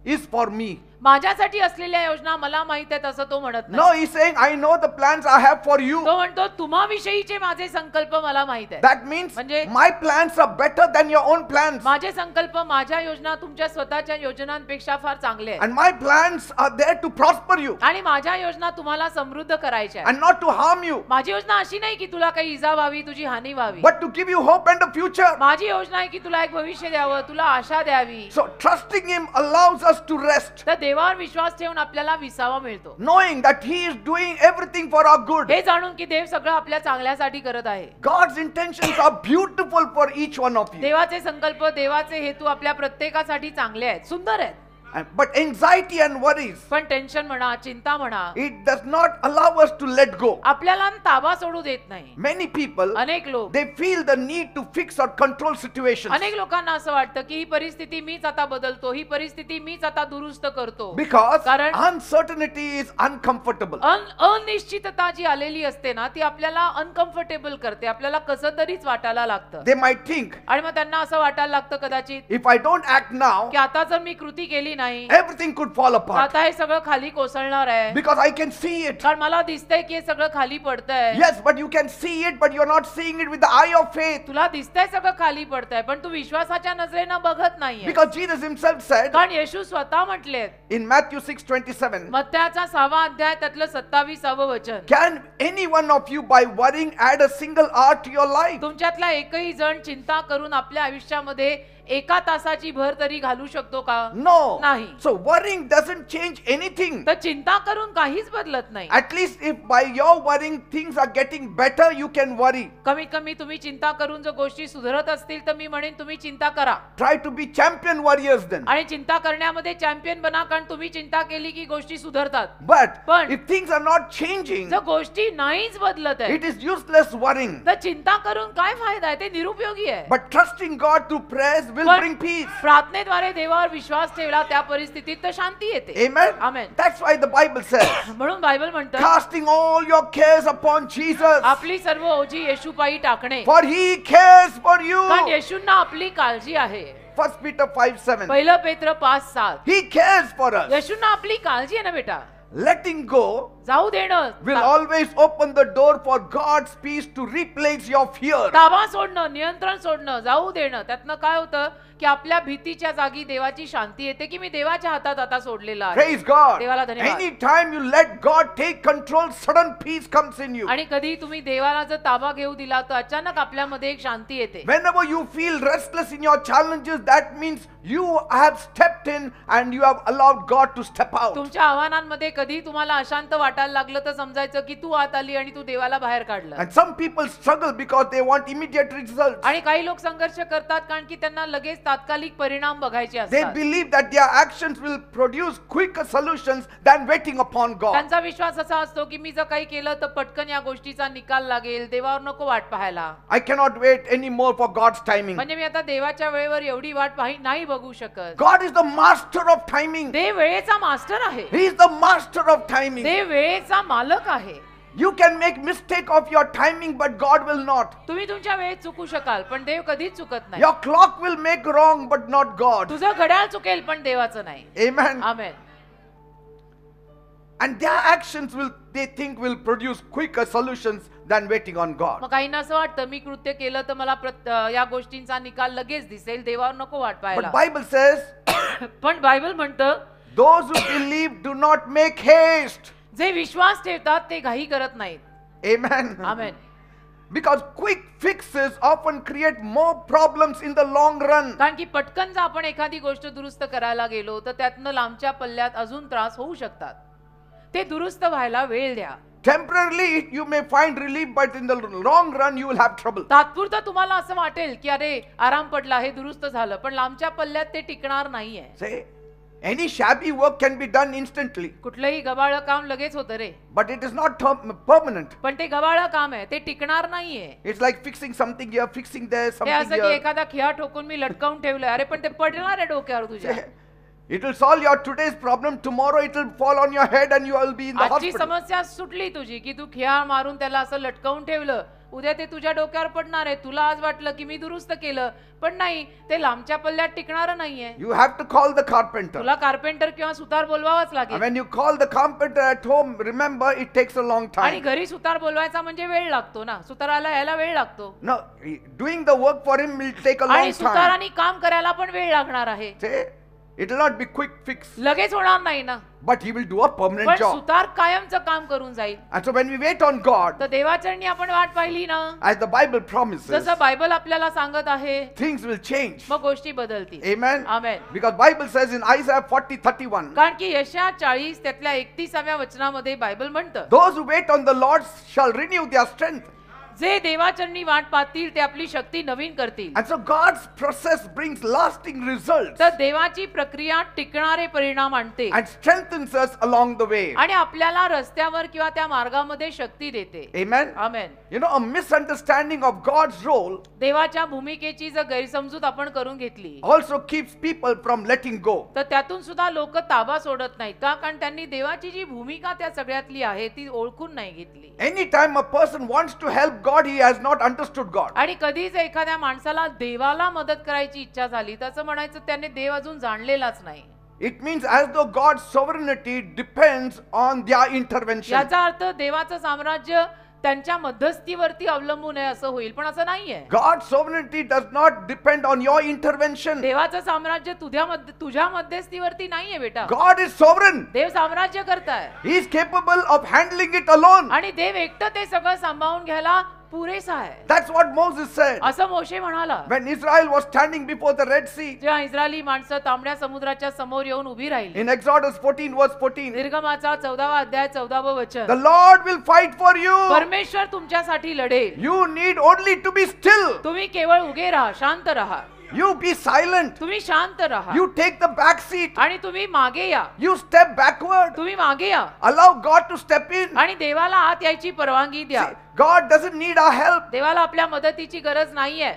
is for me. माझ्यासाठी असलेल्या योजना मला माहित आहेत असं तो म्हणत No, नाही. He's saying, I know the plans I have for you. तो म्हणतो तुम्हाविषयीचे माझे संकल्प मला माहित आहेत. That means म्हणजे- my plans are better than your own plans. माझे संकल्प, माझ्या योजना तुमच्या स्वतःच्या योजनांपेक्षा फार चांगले आहेत. And my plans are there to prosper you आणि माझ्या योजना तुम्हाला समृद्ध करायच्या आहेत. and not to harm you, माझी योजना अशी नाही की तुला काही इजा व्हावी, तुझी हानी व्हावी. but to give you hope and a future. माझी योजना आहे की तुला एक भविष्य द्यावं, तुला आशा द्यावी. So trusting Him allows us to rest, तर देवावर विश्वास ठेवून आपल्याला विसावा मिळतो, knowing that He is doing everything for our good. हे जाणून की देव सगळं आपल्या चांगल्यासाठी करत आहे. God's intentions are beautiful for each one of you. देवाचे संकल्प, देवाचे हेतू आपल्या प्रत्येकासाठी चांगले आहेत, सुंदर आहेत. But anxiety and worries, पण टेन्शन म्हणा, चिंता म्हणा, it does not allow us to let go. आपल्याला ताबा सोडू देत नाही. Many people, अनेक लोक, they feel the need to fix or control situations अनेक लोकांना असं वाटतं की ही परिस्थिती मीच आता बदलतो, ही परिस्थिती मीच आता दुरुस्त करतो. because कारण uncertainty is uncomfortable. अनिश्चितता जी आलेली असते ना, ती आपल्याला अनकम्फर्टेबल करते, आपल्याला कसं तरीच वाटायला लागतं. They might think, आणि मग त्यांना असं वाटायला लागतं कदाचित if I don't act now, की आता जर मी कृती केली नाही, everything could fall तर apart. आता हे सगळं खाली कोसळणार आहे. Because I can see it. कारण मला दिसतंय की हे सगळं खाली पडतंय. Yes, but you can see it, but you're not seeing it with the eye of faith. तुला दिसतंय सगळं खाली पडतंय, पण तू विश्वासाच्या नजरेनं बघत नाहीये. Because Jesus Himself said कारण येशू स्वतः म्हटलेत in Matthew 6:27, मत्थ्याचा 6वा अध्याय त्यातलं 27वे वचन, Can any one of you by worrying add a single hour to your life? तुमच्यातला एकही जण चिंता करून आपल्या आयुष्यामध्ये एका तासाची भर तरी घालू शकतो का? No. नाही. So worrying doesn't change anything. तर चिंता करून काहीच बदलत नाही. At least if by your worrying things are getting better, you can worry. कमीत कमी तुम्ही चिंता करून जर गोष्टी सुधारत असतील तर मी म्हणेन तुम्ही चिंता करा. Try to be champion warriors then. आणि चिंता करण्यामध्ये चॅम्पियन बना, कारण तुम्ही चिंता केली की गोष्टी सुधारतात. But पण- if things are not changing, जर गोष्टी नाहीच बदलत आहे it is useless worrying. तर चिंता करून काय फायदा आहे? ते निरुपयोगी आहे. But trusting God through prayers will पण bring peace. प्रार्थनेद्वारे देवावर विश्वास ठेवला त्या परिस्थितीत तर शांती येते. Amen. Amen. That's why the Bible says, म्हणून बायबल म्हणतं casting all your cares upon Jesus, आपली सर्व ओझी येशूपायी टाकणे, for He cares for you. कारण येशूंना आपली काळजी आहे. 1 Peter 5:7. पहिलं पेत्र 5:7. He cares for us. येशूंना आपली काळजी आहे ना बेटा. Letting go जाऊ देणं, will always open the door for God's peace to replace your fear. ताबा सोडणं, नियंत्रण सोडणं, जाऊ देणं, त्यातनं काय होतं की आपल्या भीतीच्या जागी देवाची शांती येते की मी देवाच्या हातात आता सोडलेला आहे. Praise God. देवाला धन्यवाद. Anytime you let God take control, sudden peace comes in you. आणि कधी तुम्ही देवाला जर ताबा घेऊ दिला तर अचानक आपल्यामध्ये एक शांती येते. Whenever you feel restless in your challenges, that means you have stepped in and you have allowed God to step out. तुमच्या आव्हानांमध्ये कधी तुम्हाला अशांत वाटायला लागलं तर समजायचं की तू आत आली आणि तू देवाला बाहेर काढलं. And some people struggle because they want immediate results. आणि काही लोक संघर्ष करतात कारण की त्यांना लगेच तात्कालिक परिणाम बघायचे They असतात. believe that their actions will produce quicker solutions than waiting upon God. त्यांचा विश्वास असा असतो की मी जर काही केलं तर पटकन या गोष्टीचा निकाल लागेल, देवावर नको वाट पाहायला. I cannot wait anymore for God's timing. म्हणजे मी आता देवाच्या वेळेवर एवढी वाट नाही बघू शकत. God is the master of timing. देव वेळेचा मास्टर आहे. He is the master of timing. देव वेळेचा मालक आहे. You can make mistake of your timing, but God will not. तुम्ही तुमच्या वेळेत चुकू शकाल पण देव कधीच चुकत नाही. Your clock will make wrong, but not God. तुझं घड्याळ चुकेल पण देवाचं नाही. Amen. Amen. And their actions they think will produce quicker solutions than waiting on God. मग काहींना असं वाटतं मी कृत्य केलं तर मला या गोष्टींचा निकाल लगेच दिसेल, देवावर नको वाट But पाहायला. Bible says, पण बायबल म्हणतं those who believe do not make haste. जे विश्वास ठेवतात ते घाई करत नाहीत. Amen. Amen. Because quick fixes often create more problems in the long run. कारण की पटकन जर आपण एखादी गोष्ट दुरुस्त करायला गेलो तर त्यातनं लांबच्या पल्ल्यात अजून त्रास होऊ शकतात. ते दुरुस्त व्हायला वेळ द्या. Temporarily you may find relief, but in the long run you will have trouble. तात्पुरतं तुम्हाला असं वाटेल की अरे आराम पडला, हे दुरुस्त झालं, पण लांबच्या पल्ल्यात ते टिकणार नाहीये. Say, any shabby work can be done instantly, कुठलंही गबाळं काम लगेच होतं रे, but it is not permanent. पण ते गबाळं काम आहे, ते टिकणार नाहीये. It's like fixing something here, fixing there, ते something असं की here. एखादा खिळा ठोकून मी लटकावून ठेवलंय, अरे पण ते पडणार आहे डोक्यावर तुझ्या. Say, it will solve your today's problem. Tomorrow it will fall on your head and you will be in the आजची hospital. समस्या सुटली तुझी की तू खिळा मारून त्याला असं लटकावून ठेवलं, उद्या ते तुझ्या डोक्यावर पडणार आहे. तुला आज वाटलं की मी दुरुस्त केलं, पण नाही, ते लांबच्या पल्ल्यात टिकणार नाहीये. You have to call the carpenter. तुला कार्पेंटर किंवा सुतार बोलवावंच And लागेल. when you call the carpenter at home, remember it takes a long आणि time. घरी सुतार बोलवायचा म्हणजे वेळ लागतो ना, सुताराला यायला वेळ लागतो. No, doing the work for him will take a आणि long time. सुतारांनी काम करायला पण वेळ लागणार आहे. Say, it will not be quick fix, लगेच होणार नाही ना, but he will do a permanent पण job. सुतार कायमचं काम करून जाईल. And so when we wait on God, तर देवाचरणी आपण वाट पाहिली ना, as the Bible promises, जसं बायबल आपल्याला सांगत आहे, things will change. मग गोष्टी बदलतील. Amen. Amen. Because Bible says in Isaiah 40:31, कारण की यशया 40 त्यातल्या 31व्या वचनामध्ये बायबल म्हणतं, those who wait on the Lord shall renew their strength. जे देवाचरणी वाट पाहतील ते आपली शक्ती नवीन करतील. And so God's process brings lasting results तर देवाची प्रक्रिया टिकणारे परिणाम आणते and strengthens us along the way. आणि आपल्याला रस्त्यावर किंवा त्या मार्गामध्ये शक्ती देते. Amen. Amen. You know, a misunderstanding of God's role देवाच्या भूमिकेची जर गैरसमजूत आपण करून घेतली also keeps people from letting go. तर त्यातून सुद्धा लोक ताबा सोडत नाहीत. का? कारण त्यांनी देवाची जी भूमिका त्या सगळ्यातली आहे ती ओळखून नाही घेतली. Anytime a person wants to help God, he has not understood God. आणि कधीच एखाद्या माणसाला देवाला मदत करायची इच्छा झाली तर असं म्हणायचं त्याने देव अजून जाणलेलाच नाही. It means as though God's sovereignty depends on their intervention. याचा अर्थ देवाचं साम्राज्य त्यांच्या मध्यस्थीवरती अवलंबून आहे असं होईल, पण असं नाहीये. God's sovereignty does not depend on your intervention. देवाचं साम्राज्य तुझ्या मध्यस्थीवरती नाहीये बेटा. God is sovereign. देव साम्राज्य करताय He is capable of handling it alone. आणि देव एकटं ते सगळं सांभाळून घ्यायला पुरेसा आहे. That's what Moses said. असं मोशे म्हणाला When Israel was standing before the Red Sea, जेव्हा इस्रायली माणसं तांबड्या समुद्राच्या समोर येऊन उभी राहिली. in Exodus 14 verse 14, निर्गमाचा 14वा अध्याय 14व वचन, the Lord will fight for you. परमेश्वर तुमच्यासाठी लढेल. You need only to be still. तुम्ही केवळ उभे राहा, शांत राहा. You be silent. तुम्ही शांत राहा You take the back seat. आणि तुम्ही मागे या. You step backward. तुम्ही मागे या Allow God to step in. आणि देवाला आत यायची परवानगी द्या. See, God doesn't need our help. देवाला आपल्या मदतीची गरज नाहीये.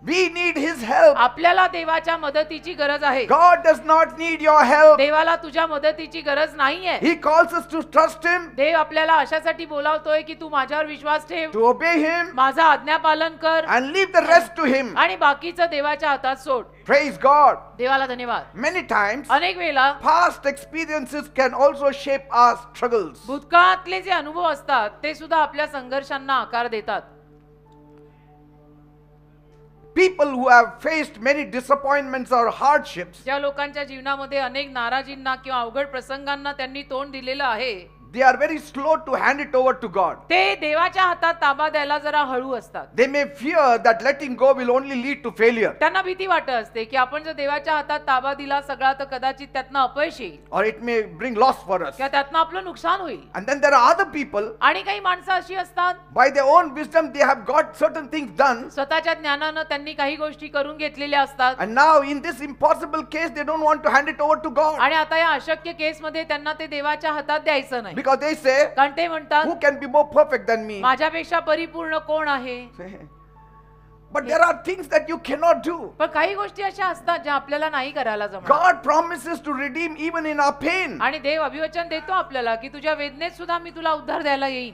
We need His help. आपल्याला देवाच्या मदतीची गरज आहे. God does not need your help. देवाला तुझ्या मदतीची गरज नाहीये. He calls us to trust Him, देव आपल्याला अशासाठी बोलावतोय की तू माझ्यावर विश्वास ठेव, to obey Him, माझं आज्ञापालन कर and leave the rest to Him. आणि बाकीचं देवाच्या हातात सोड. Praise God. देवाला धन्यवाद. Many times, अनेक वेळेला past experiences can also shape our struggles. भूतकाळातले जे अनुभव असतात ते सुद्धा आपल्या संघर्षांना आकार देतात. People who have faced many disappointments or hardships, ज्या लोकांच्या जीवनामध्ये अनेक नाराजींना किंवा अवघड प्रसंगांना त्यांनी तोंड दिलेलं आहे, they are very slow to hand it over to God. ते देवाच्या हातात ताबा द्यायला जरा हळू असतात. They may fear that letting go will only lead to failure, त्यांना भीती वाटत असते की आपण जर देवाच्या हातात ताबा दिला सगळा तर कदाचित त्यातनं अपयश येईल or it may bring loss for us. किंवा त्यातनं आपलं नुकसान होईल. And then there are other people, आणि काही माणसं अशी असतात, by their own wisdom, they have got certain things done. स्वतःच्या ज्ञानानं त्यांनी काही गोष्टी करून घेतलेल्या असतात And now, in this impossible case, they don't want to hand it over to God. आणि आता या अशक्य केसमध्ये त्यांना ते देवाच्या हातात द्यायचं नाही. Because they say, कारण ते म्हणतात, who can be more perfect than me? माझ्यापेक्षा परिपूर्ण कोण आहे. But there are things that you cannot do. पण काही गोष्टी अशा असतात ज्या आपल्याला नाही करायला जमत. God promises to redeem even in our pain. आणि देव अभिवचन देतो आपल्याला की तुझ्या वेदनेत सुद्धा मी तुला उद्धार द्यायला येईन.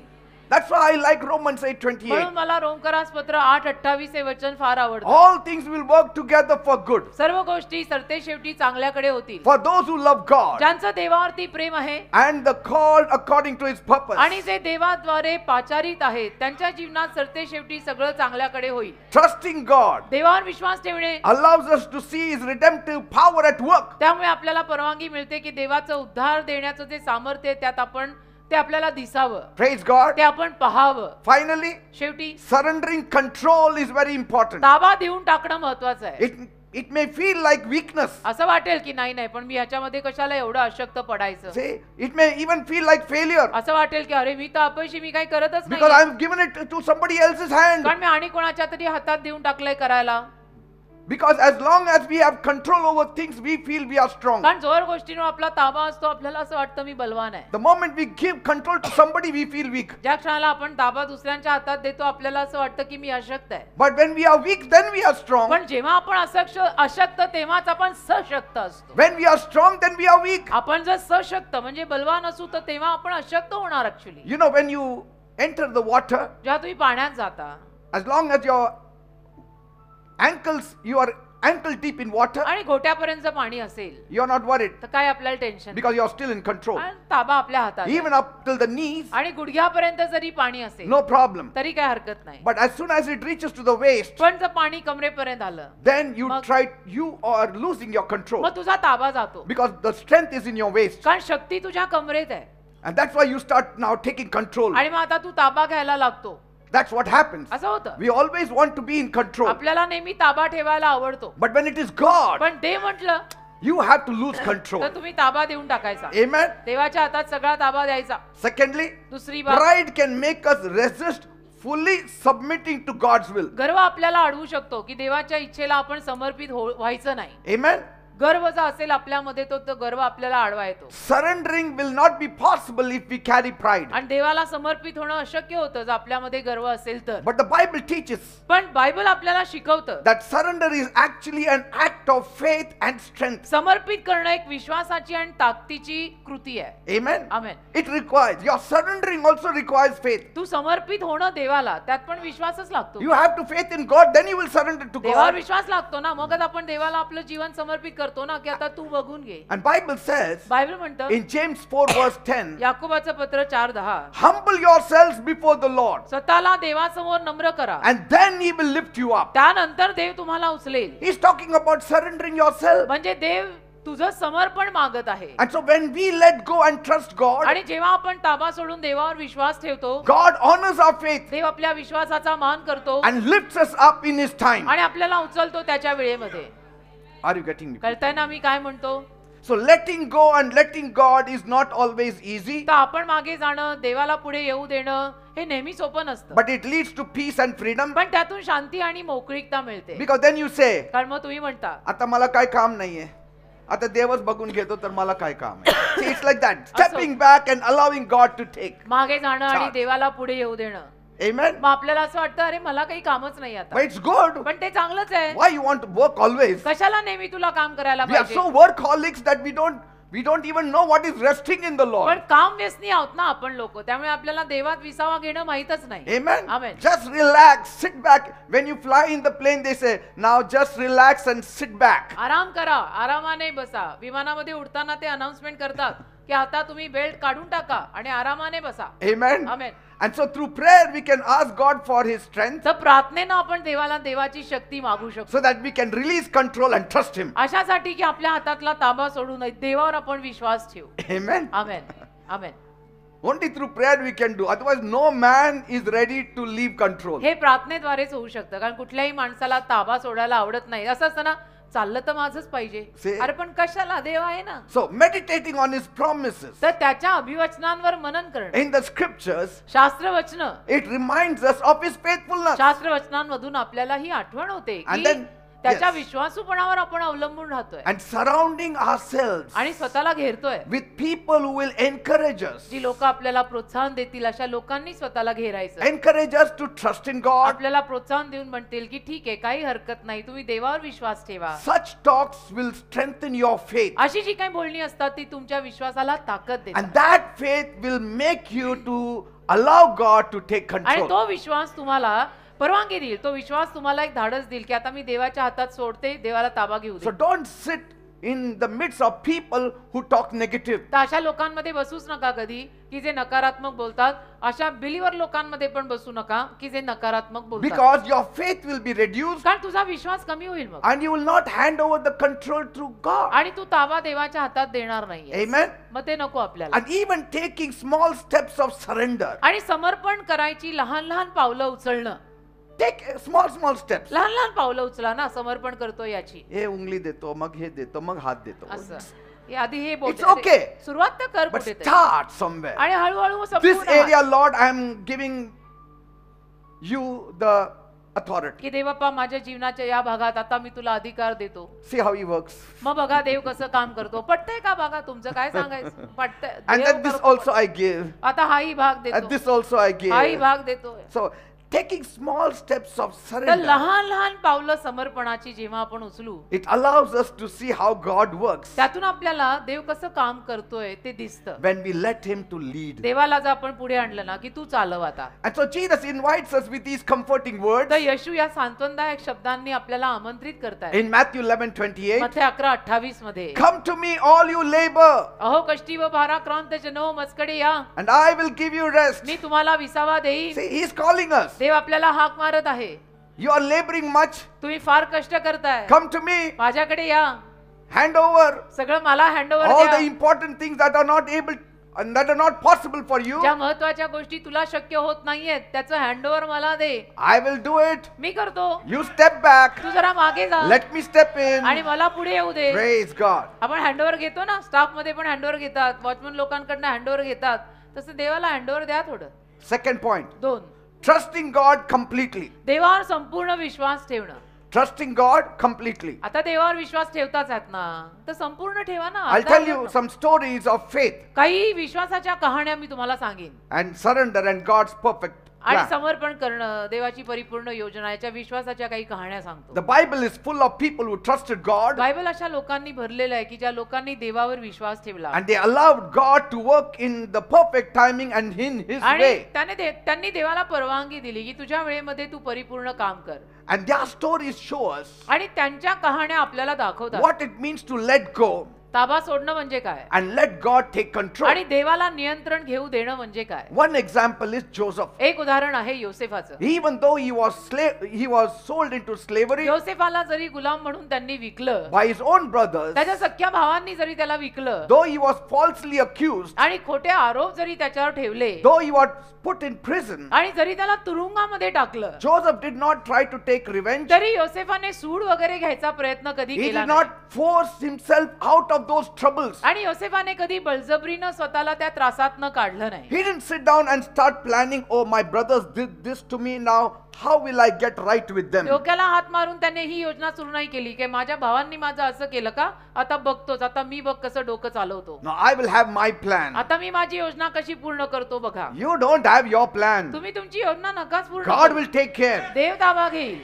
That's why I like Romans 8:28. म्हणून मला रोमकरास पत्र 8:28 हे वचन फार आवडतं. All things will work together for good. सर्व गोष्टी सरते शेवटी चांगल्याकडे होतील. For those who love God ज्यांचं देवावरती प्रेम आहे and the called according to His purpose. आणि जे देवाद्वारे पाचारित आहेत त्यांच्या जीवनात सरते शेवटी सगळं चांगल्याकडे होईल. Trusting God देवावर विश्वास ठेवणे allows us to see His redemptive power at work. त्यामुळे आपल्याला परवानगी मिळते की देवाचं उद्धार देण्याचं जे सामर्थ्य आहे त्यात आपण ते आपल्याला दिसावं, Praise God. ते आपण पाहावं. Finally, शेवटी surrendering control is very important. ताबा देऊन टाकणं महत्वाचं आहे. It may feel like weakness. असं वाटेल की नाही नाही पण मी ह्याच्यामध्ये कशाला एवढं अशक्त पडायचं. See, it may even feel like failure असं वाटेल की अरे मी तर अपयशी, मी काही करतच because नाही, I've given it to somebody else's hand. कारण मी आणि कोणाच्या तरी हातात देऊन टाकलंय करायला. Because as long as we have control over things, we feel we are strong. कारण जोर गोष्टींवर आपला ताबा असतो आपल्याला असं वाटतं मी बलवान आहे. The moment we give control to somebody, we feel weak. ज्या क्षणाला आपण ताबा दुसऱ्यांच्या हातात देतो आपल्याला असं वाटतं की मी अशक्त आहे. But when we are weak, then we are strong. पण जेव्हा आपण अशक्त तेव्हाच आपण सशक्त असतो. When we are strong, then we are weak. आपण जर सशक्त म्हणजे बलवान असू तर तेव्हा आपण अशक्त होणार actually. You know, when you enter the water, जेव्हा तुम्ही पाण्यात जाता as long as your ankles, you are ankle deep in water, आणि घोट्यापर्यंत पाणी असेल you are not worried तर काय आपल्याला tension, because you are still in control. ताबा आपल्या हातात आहे. Even up till the knees, आणि गुडघ्यापर्यंत जरी पाणी असेल no problem. तरी काय हरकत नाही. But as soon as it reaches to the waist, पण जर पाणी कमरेपर्यंत आलं then you are losing your control मग तुझा ताबा जातो, because the strength is in your waist. कारण शक्ती तुझ्या कमरेत आहे. And that's why you start now taking control. आणि मग आता तू ताबा घ्यायला लागतो. That's what happens. असं होतं. We always want to be in control. आपल्याला नेहमी ताबा ठेवायला आवडतो, But when it is God, पण देव म्हटलं you have to lose control. तर तुम्ही ताबा देऊन टाकायचा. Amen. देवाच्या हातात सगळा ताबा द्यायचा. Secondly, दुसरी बाब, pride can make us resist fully submitting to God's will. गर्व आपल्याला अडवू शकतो की देवाच्या इच्छेला आपण समर्पित व्हायचं नाही. Amen. गर्व जो असेल आपल्यामध्ये तो गर्व आपल्याला आडवा येतो. Surrendering will not be possible if we carry pride. आणि देवाला समर्पित होणं अशक्य होतं जर आपल्यामध्ये गर्व असेल तर. But the Bible teaches पण बायबल आपल्याला शिकवतं that surrender is actually an act of faith and strength. समर्पित करणं एक विश्वासाची आणि ताकदीची कृती आहे. Amen. Amen. It requires, your surrendering also requires faith. तू समर्पित होणं देवाला त्यात पण विश्वासच लागतो. You have to faith in God, then you will surrender to देवावर God. विश्वास लागतो ना, मगच आपण देवाला आपलं जीवन समर्पित करतो ना की आता तू बघून घे. And Bible says बायबल म्हणतं in James 4 verse 10, याकोबाचं पत्र 4:10, humble yourselves before the Lord, स्वतःला देवासमोर नम्र करा and then He will lift you up. त्यानंतर देव तुम्हाला उचलेल. He's talking about surrendering yourself. म्हणजे देव तुझं समर्पण मागत आहे. And so when we let go and trust God, आणि जेव्हा आपण ताबा सोडून देवावर विश्वास ठेवतो God honors our faith देव आपल्या विश्वासाचा मान करतो and lifts us up in His time. आणि आपल्याला उचलतो त्याच्या वेळेमध्ये. Are you getting me? कळतंय ना मी काय म्हणतो. So letting go and letting God is not always easy, तर आपण मागे जाणं, देवाला पुढे येऊ देणं हे नेहमी सोपं नसतं. but it leads to peace and freedom, पण त्यातून शांती आणि मोकळीकता मिळते. because then you say, कारण मग तुम्ही म्हणता आता मला काय काम नाहीये, आता देवच बघून घेतो तर मला काय काम आहे. See, it's like that, stepping back and allowing God to take. मागे जाणं आणि charge. देवाला पुढे येऊ देणं. Amen. मग आपल्याला असं वाटतं अरे मला काही कामच नाही आता. But it's good. पण ते चांगलंच आहे. Why you want to work always? कशाला नेहमी तुला काम करायला We are पाहिजे? so workaholics that we don't even know what is resting in the पण Lord. काम व्यसनी आहोत ना आपण लोक, त्यामुळे आपल्याला देवात विसावा घेणं माहीतच नाही. Amen. Amen. Just relax, sit back. When you fly in the plane, they say, now just relax and sit back. आराम करा, आरामाने बसा. विमानामध्ये उडताना ते अनाउन्समेंट करतात की आता तुम्ही बेल्ट काढून टाका आणि आरामाने बसा. Amen. Amen. And so through prayer, we can ask God for His strength तर प्रार्थनेनं आपण देवाला देवाची शक्ती मागू शकतो. so that we can release control and trust Him. अशासाठी की आपल्या हातातला ताबा सोडू नये, देवावर आपण विश्वास ठेवू. Amen. Amen. Amen. Only through prayer we can do. Otherwise, no man is ready to leave control. हे प्रार्थनेद्वारेच होऊ शकतं, कारण कुठल्याही माणसाला ताबा सोडायला आवडत नाही. असं असतं ना, चाललं तर माझंच पाहिजे. से- अरे पण कशाला, देव आहे ना. So, meditating on His promises तर त्याच्या अभिवचनांवर मनन करणं, in the scriptures, शास्त्रवचन, it reminds us of His faithfulness. शास्त्रवचनांमधून आपल्याला ही आठवण होते And की then- त्याच्या yes. विश्वासूपणावर आपण अवलंबून राहतोय And surrounding ourselves आणि स्वतःला घेरतोय. with people who will encourage us. जी लोक आपल्याला प्रोत्साहन देतील अशा लोकांनी स्वतःला घेरायचं. Encourage us to trust in God. आपल्याला प्रोत्साहन देऊन म्हणतील की ठीक आहे, काही हरकत नाही, तुम्ही देवावर विश्वास ठेवा. Such talks will strengthen your faith. अशी जी काही बोलणी असतात ती तुमच्या विश्वासाला ताकद देतात. And that faith will make you to allow God to take आणि control. तो विश्वास तुम्हाला परवानगी देईल, तो विश्वास तुम्हाला एक धाडस देईल की आता मी देवाच्या हातात सोडते, देवाला ताबा घेऊ दे. So don't sit in the midst of people who talk negative. तर अशा लोकांमध्ये बसूच नका कधी की जे नकारात्मक बोलतात. अशा बिलीवर लोकांमध्ये पण बसू नका की जे नकारात्मक बोलतात, Because your faith will be reduced कारण तुझा विश्वास कमी होईल मग, and you will not hand over the control to God. आणि तू ताबा देवाच्या हातात देणार नाही. Amen. मग ते नको आपल्याला. And even taking small steps of surrender. आणि समर्पण करायची लहान लहान पावलं उचलणं. Take small steps. लहान लहान पावलं उचला ना, समर्पण करतो याची. हे उंगली देतो, मग हे देतो, मग हात देतो. असं हे आधी हे बोल. It's okay. सुरुवात तर कर But कुठेतरी start somewhere. आणि हळूहळू This संपूर्ण area, Lord, I am giving you the authority. की देवप्पा माझ्या जीवनाच्या या भागात आता मी तुला अधिकार देतो. See how He works. मग बघा देव कसं काम करतो. पटतंय का बघा, तुमचं काय सांगायचं. पटतंय. And देव then this करतो. also I give. आता हाही भाग And देतो, this also I हाही give. भाग देतो. So taking small steps of तर surrender, लहान लहान पावलं समर्पणाची जेव्हा आपण उचलू, it allows us to see how God works त्यातून आपल्याला देव कसं काम करतोय ते दिसतं. when we let Him to lead. देवाला जर आपण पुढे आणलं ना की तू चालव आता. And so Jesus invites us with these comforting words तर येशू या सांत्वनदायक शब्दांनी आपल्याला आमंत्रित करताय. in Matthew 11:28. मत्थे 11:28 मध्ये, Come to me, all you labor, अहो कष्टी व भाराक्रांत जनो मजकडे या, and I will give you rest. मी तुम्हाला विसावा देईन. See, He's calling us. देव आपल्याला हाक मारत आहे. You are laboring much. तुम्ही फार कष्ट करताय, Come to me. माझ्याकडे या, Hand over सगळं मला हँडओव्हर all द्या. the important things that are not able and that are not possible for you. ज्या महत्वाच्या गोष्टी तुला शक्य होत नाहीयेत त्याचं हँडओव्हर मला दे, I will do it. मी करतो. You step back. तू जरा मागे जा Let me step in. आणि मला पुढे येऊ दे. Praise God. आपण हँडओव्हर घेतो ना, स्टाफ मध्ये पण हँडओव्हर घेतात, वॉचमन लोकांकडनं हँडओव्हर घेतात, तसं देवाला हँडओव्हर द्या थोडं. Second point. 2, Trusting God completely. देवावर संपूर्ण विश्वास ठेवणं. Trusting God completely. आता देवावर विश्वास ठेवताच आहेत ना, तर संपूर्ण ठेवा ना. I'll tell you some stories of faith काही विश्वासाच्या कहाण्या मी तुम्हाला सांगेन. and surrender and God's perfect आणि plan. समर्पण करणं, देवाची परिपूर्ण योजना, याच्या विश्वासाच्या काही कहाण्या सांगतो. The Bible is full of people who trusted God Bible अशा लोकांनी भरलेलं आहे की ज्या लोकांनी देवावर विश्वास ठेवला and they allowed God to work in the perfect timing and in His आणि way. त्यांनी देवाला परवानगी दिली की तुझ्या वेळेमध्ये तू परिपूर्ण काम कर. And their stories show us आणि त्यांच्या कहाण्या आपल्याला दाखवतात what it means to let go ताबा सोडणं म्हणजे काय and let God take control. आणि देवाला नियंत्रण घेऊ देणं म्हणजे काय. One example is Joseph. एक उदाहरण आहे योसेफाचं. Even though he was sold into slavery योसेफाला जरी गुलाम म्हणून त्यांनी विकलं, by his own brothers, त्याच्या सख्या भावांनी जरी त्याला विकलं, though he was falsely accused, आणि खोटे आरोप जरी त्याच्यावर ठेवले, though he was put in prison, आणि जरी त्याला तुरुंगामध्ये टाकलं, Joseph did not try to take revenge. तरी योसेफाने सूड वगैरे घ्यायचा प्रयत्न कधी He केला did नाही. not force himself out of of those troubles. आणि योसेफाने कधी बळजबरीनं स्वतःला त्या त्रासातनं काढलं नाही. He didn't sit down and start planning, oh, my brothers did this to me, now how will I get right with them? डोक्याला हात मारून त्याने ही योजना सुरू नाही केली की माझ्या भावांनी माझं असं केलं का, आता बघतोच, आता मी बघ कसं डोकं चालवतो, No, I will have my plan. आता मी माझी योजना कशी पूर्ण करतो बघा. You don't have your plan. तुम्ही तुमची योजना नकाच पूर्ण God करू. will take care. देव ताबा घेईल.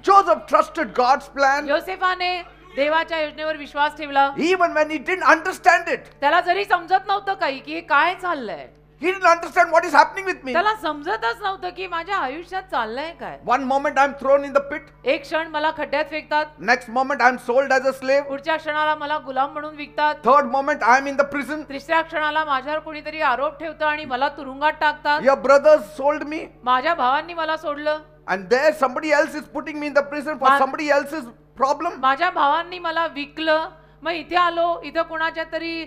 Joseph trusted God's plan योसेफाने देवाच्या योजनेवर विश्वास ठेवला. even when he didn't understand it. त्याला जरी समजत नव्हतं काही की हे काय चाललंय, He didn't understand what is happening with me. त्याला समजतच नव्हतं की माझ्या आयुष्यात चाललंय काय. One moment I'm thrown in the pit. एक क्षण मला खड्ड्यात फेकतात, Next moment I'm sold as a slave. पुढच्या क्षणाला मला गुलाम म्हणून विकतात, Third moment I'm in the prison. तिसऱ्या क्षणाला माझ्यावर कोणीतरी आरोप ठेवतं आणि मला तुरुंगात टाकतात. Your brothers sold me, माझ्या भावांनी मला सोडलं, and there somebody else is putting me in the prison for Ma- somebody else's problem. माझ्या भावांनी मला विकलं, मग इथे आलो, इथं कोणाच्या तरी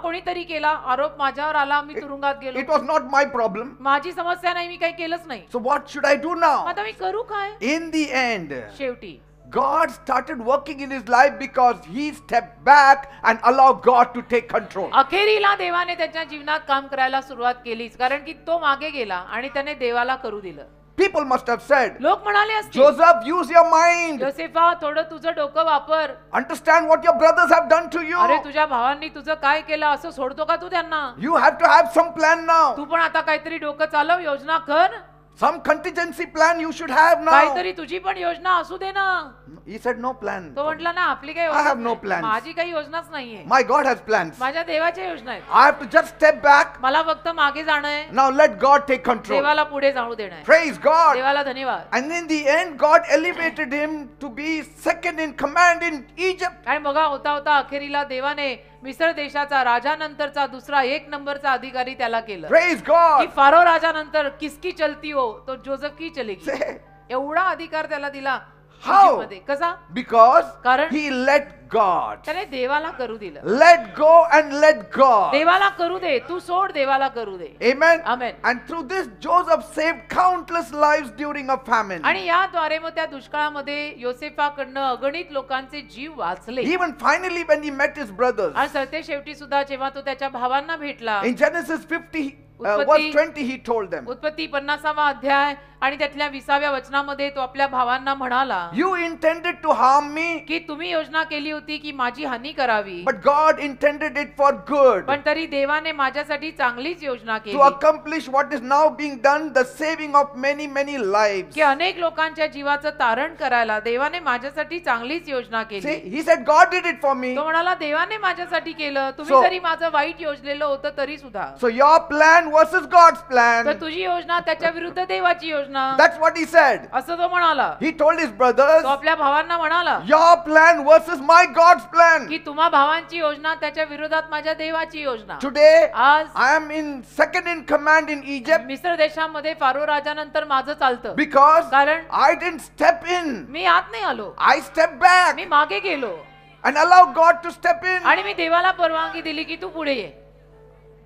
कोणीतरी केला, आरोप माझ्यावर आला, मी तुरुंगात गेलो. It was not my problem. माझी समस्या नाही, मी काही केलंच नाही. So what should I do now? आता मी करू काय. In the end, शेवटी God started working in his life because he stepped back and allowed God to take control. अखेरीला देवाने त्याच्या जीवनात काम करायला सुरुवात केलीच, कारण की तो मागे गेला आणि त्याने देवाला करू दिलं. People must have said, लोक म्हणाले असतील, Joseph, use your mind. योसेफा थोडं तुझं डोकं वापर. Understand what your brothers have done to you. अरे तुझ्या भावांनी तुझं काय केलं, असं सोडतो का तू त्यांना. You have to have some plan now. तू पण आता काहीतरी डोकं चालव, योजना कर. Some contingency plan you should have now. काहीतरी तुझी पण योजना असू दे ना. He said, no plan. तो म्हटला ना, आपली काही I have योजना no नाही. plans. माझी काही योजनाच नाहीये. My God has plans. माझ्या देवाच्या योजना आहेत. I have to just step back. मला फक्त मागे जाणं आहे, Now let God take control. देवाला पुढे जाऊ देणं आहे. Praise God. देवाला धन्यवाद. And in the end, God elevated him to be second in command in Egypt. आणि बघा, होता होता अखेरीला देवाने मिस्र देशाचा राजानंतरचा दुसरा एक नंबरचा अधिकारी त्याला केलं. Praise की God. फारो राजानंतर किसकी चलती हो तो जोसेफ की चलेगी, Say, एवढा अधिकार त्याला दिला. How? इजिप्तमध्ये. कसा? because कारण he let God. त्याने देवाला करू दिलं. Let go and let God. देवाला करू दे, तू सोड, देवाला करू दे. Amen. Amen. And through this, Joseph saved countless lives during a famine. आणि याद्वारे मग त्या दुष्काळामध्ये योसेफाकडनं अगणित लोकांचे जीव वाचले. Even finally, when he met his brothers, आणि सरते शेवटी सुद्धा जेव्हा तो त्याच्या भावांना भेटला, in Genesis 50, उत्पत्ती- verse 20, he told them, उत्पत्ती 50वा अध्याय आणि त्यातल्या 20व्या वचनामध्ये तो आपल्या भावांना म्हणाला You intended to harm me, की तुम्ही योजना केली होती की माझी हानी करावी, but God intended it for good, पण तरी देवाने माझ्यासाठी चांगलीच योजना to केली accomplish what is now being done, the saving of many, many lives. की अनेक लोकांच्या जीवाचं तारण करायला देवाने माझ्यासाठी चांगलीच योजना See, केली. he said, God did it for me. तो म्हणाला देवाने माझ्यासाठी केलं, तुम्ही So- जरी माझं वाईट योजलेलं होतं तरी सुद्धा. So your plan versus God's तर plan. तुझी योजना त्याच्या विरुद्ध देवाची योजना, That's what he said. असं तो म्हणाला. He told his brothers, तो आपल्या भावांना म्हणाला your plan versus my God's plan. की तुम्हा भावांची योजना त्याच्या विरोधात माझ्या देवाची योजना. Today, आज I am in second in command in Egypt मिस्र देशामध्ये फारो राजानंतर माझं चालतं, because कारण I didn't step in. मी आत नाही आलो, I stepped back मी मागे गेलो and allowed God to step in. आणि मी देवाला परवानगी दिली की तू पुढे ये.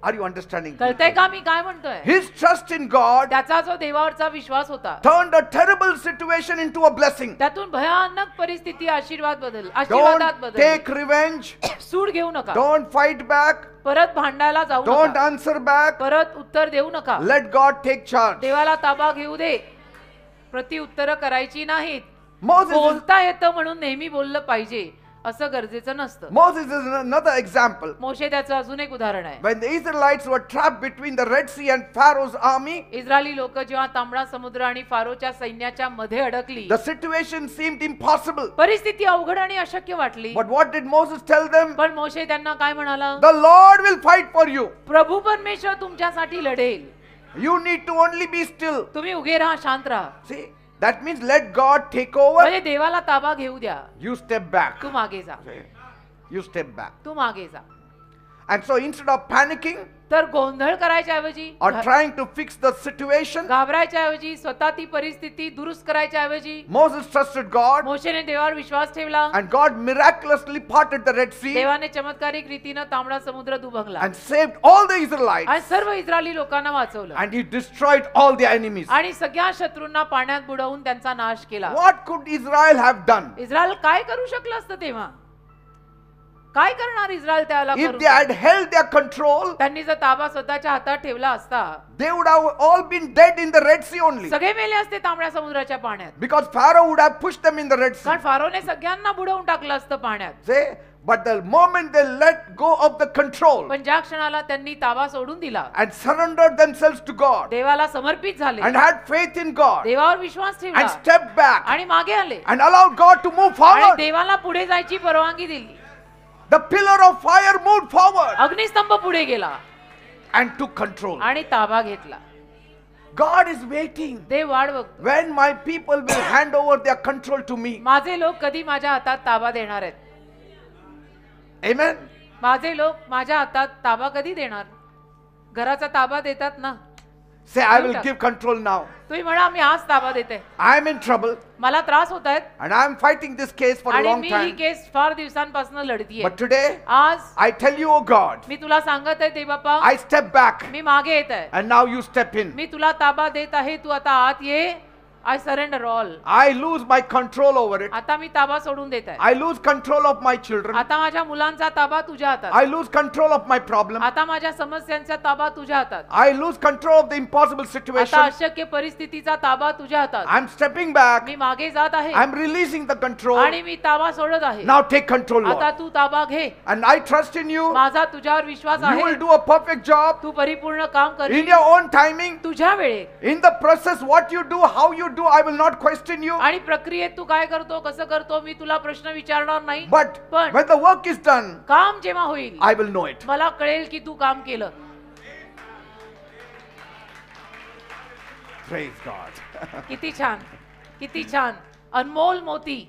Are you understanding? कळतंय का मी काय म्हणतोय. His trust in God त्याचा जो देवावरचा विश्वास होता, turned a terrible situation into a blessing. त्यातून भयानक परिस्थिती आशीर्वादात Don't बदल. take revenge. सूड घेऊ नका, Don't fight back. परत भांडायला जाऊ Don't नका, answer back. परत उत्तर देऊ नका. Let God take charge. देवाला ताबा घेऊ दे, प्रति उत्तर करायची नाहीत. Moses बोलता येतं म्हणून नेहमी बोललं पाहिजे असं गरजेचं नसतं. is another example. मोशे त्याचं अजून एक उदाहरण आहे. When the Israelites were trapped between the Red Sea and Pharaoh's army, Israeli लोक जेव्हा तांबडा समुद्र आणि फारोच्या सैन्याच्या मध्ये अडकली, the situation seemed impossible. परिस्थिती अवघड आणि अशक्य वाटली. But what did Moses tell them? पण मोशे त्यांना काय म्हणाला, The Lord will fight for you. प्रभू परमेश्वर तुमच्यासाठी लढेल, You need to only be still. तुम्ही उभे राहा, शांत राहा. See, that means let God take over. म्हणजे देवाला ताबा घेऊ द्या, You step back. तू मागे जा, You step back. तू मागे जा. And so instead of panicking तर गोंधळ करायच्या ऐवजी, or trying to fix the situation, घाबरायच्या ऐवजी, स्वतः ती परिस्थिती दुरुस्त करायच्या ऐवजी, Moses trusted God मोशेने देवावर विश्वास ठेवला. and God miraculously parted the Red Sea देवाने चमत्कारिक रीतीनं तांबडा समुद्र दुभंगला and saved all the Israelites. आणि सर्व इस्रायली लोकांना वाचवलं And he destroyed all their enemies. आणि सगळ्या शत्रूंना पाण्यात बुडवून त्यांचा नाश केला. What could Israel have done? Israel काय करू शकलं असतं तेव्हा? काय करणार इस्रायल त्याला If करून? they had held their control, त्यांनी जर ताबा स्वतःच्या हातात ठेवला असता they would have all been dead in the Red Sea only. सगळे मेले असते तांबड्या समुद्राच्या पाण्यात. Because Pharaoh would have pushed them in the Red Sea. कारण फारोने सगळ्यांना बुडवून टाकलं असतं पाण्यात. See? But the moment they let go of the control पण ज्या क्षणाला त्यांनी ताबा सोडून दिला, and surrendered themselves to God देवाला समर्पित झाले, and had faith in God देवावर विश्वास ठेवला and stepped back आणि मागे आले and allowed God to move आणि forward, देवाला पुढे जायची परवानगी दिली, the pillar of fire moved forward अग्निस्तंभ पुढे गेला and took control. आणि ताबा घेतला. God is waiting देव वाट बघतो, when my people will hand over their control to me. माझे लोक कधी माझ्या हातात ताबा देणार आहेत. Amen. माझे लोक माझ्या हातात ताबा कधी देणार? घराचा ताबा देतात ना. Say, I will give control now. तुम्ही म्हणा मी आज ताबा देते, I am in trouble मला त्रास होत आहेत and I am fighting this case for a आणि long मी ही time. केस फार दिवसांपासून लढतीये. But today, आज I tell you, oh God, मी तुला सांगत आहे ते बाप्पा, I step back मी मागे येत आहे, and now you step in. मी तुला ताबा देत आहे, तू आता आत ये. I surrender all. I lose my control over it. आता मी ताबा सोडून देत आहे. I lose control of my children. आता माझ्या मुलांचा ताबा तुझ्या हातात. I lose control of my problem. आता माझ्या समस्यांचा ताबा तुझ्या हातात. I lose control of the impossible आता situation. अशक्य परिस्थितीचा ताबा तुझ्या हातात. I'm stepping back. मी मागे जात आहे I'm releasing the control. आणि मी ताबा सोडत आहे. Now take control, आता Lord. तू ताबा घे. And I trust in you. माझा तुझ्यावर विश्वास You आहे. will do a perfect job तू परिपूर्ण काम कर in your own timing. तुझ्या वेळेत. In the process, what you do, how you do, I will not question you. आणि प्रक्रियेत तू काय करतो, कसं करतो, मी तुला प्रश्न विचारणार नाही. But पण when the work is done, काम जेव्हा होईल I will know it. मला कळेल की तू काम केलं. Praise God. किती छान, किती छान. अनमोल मोती.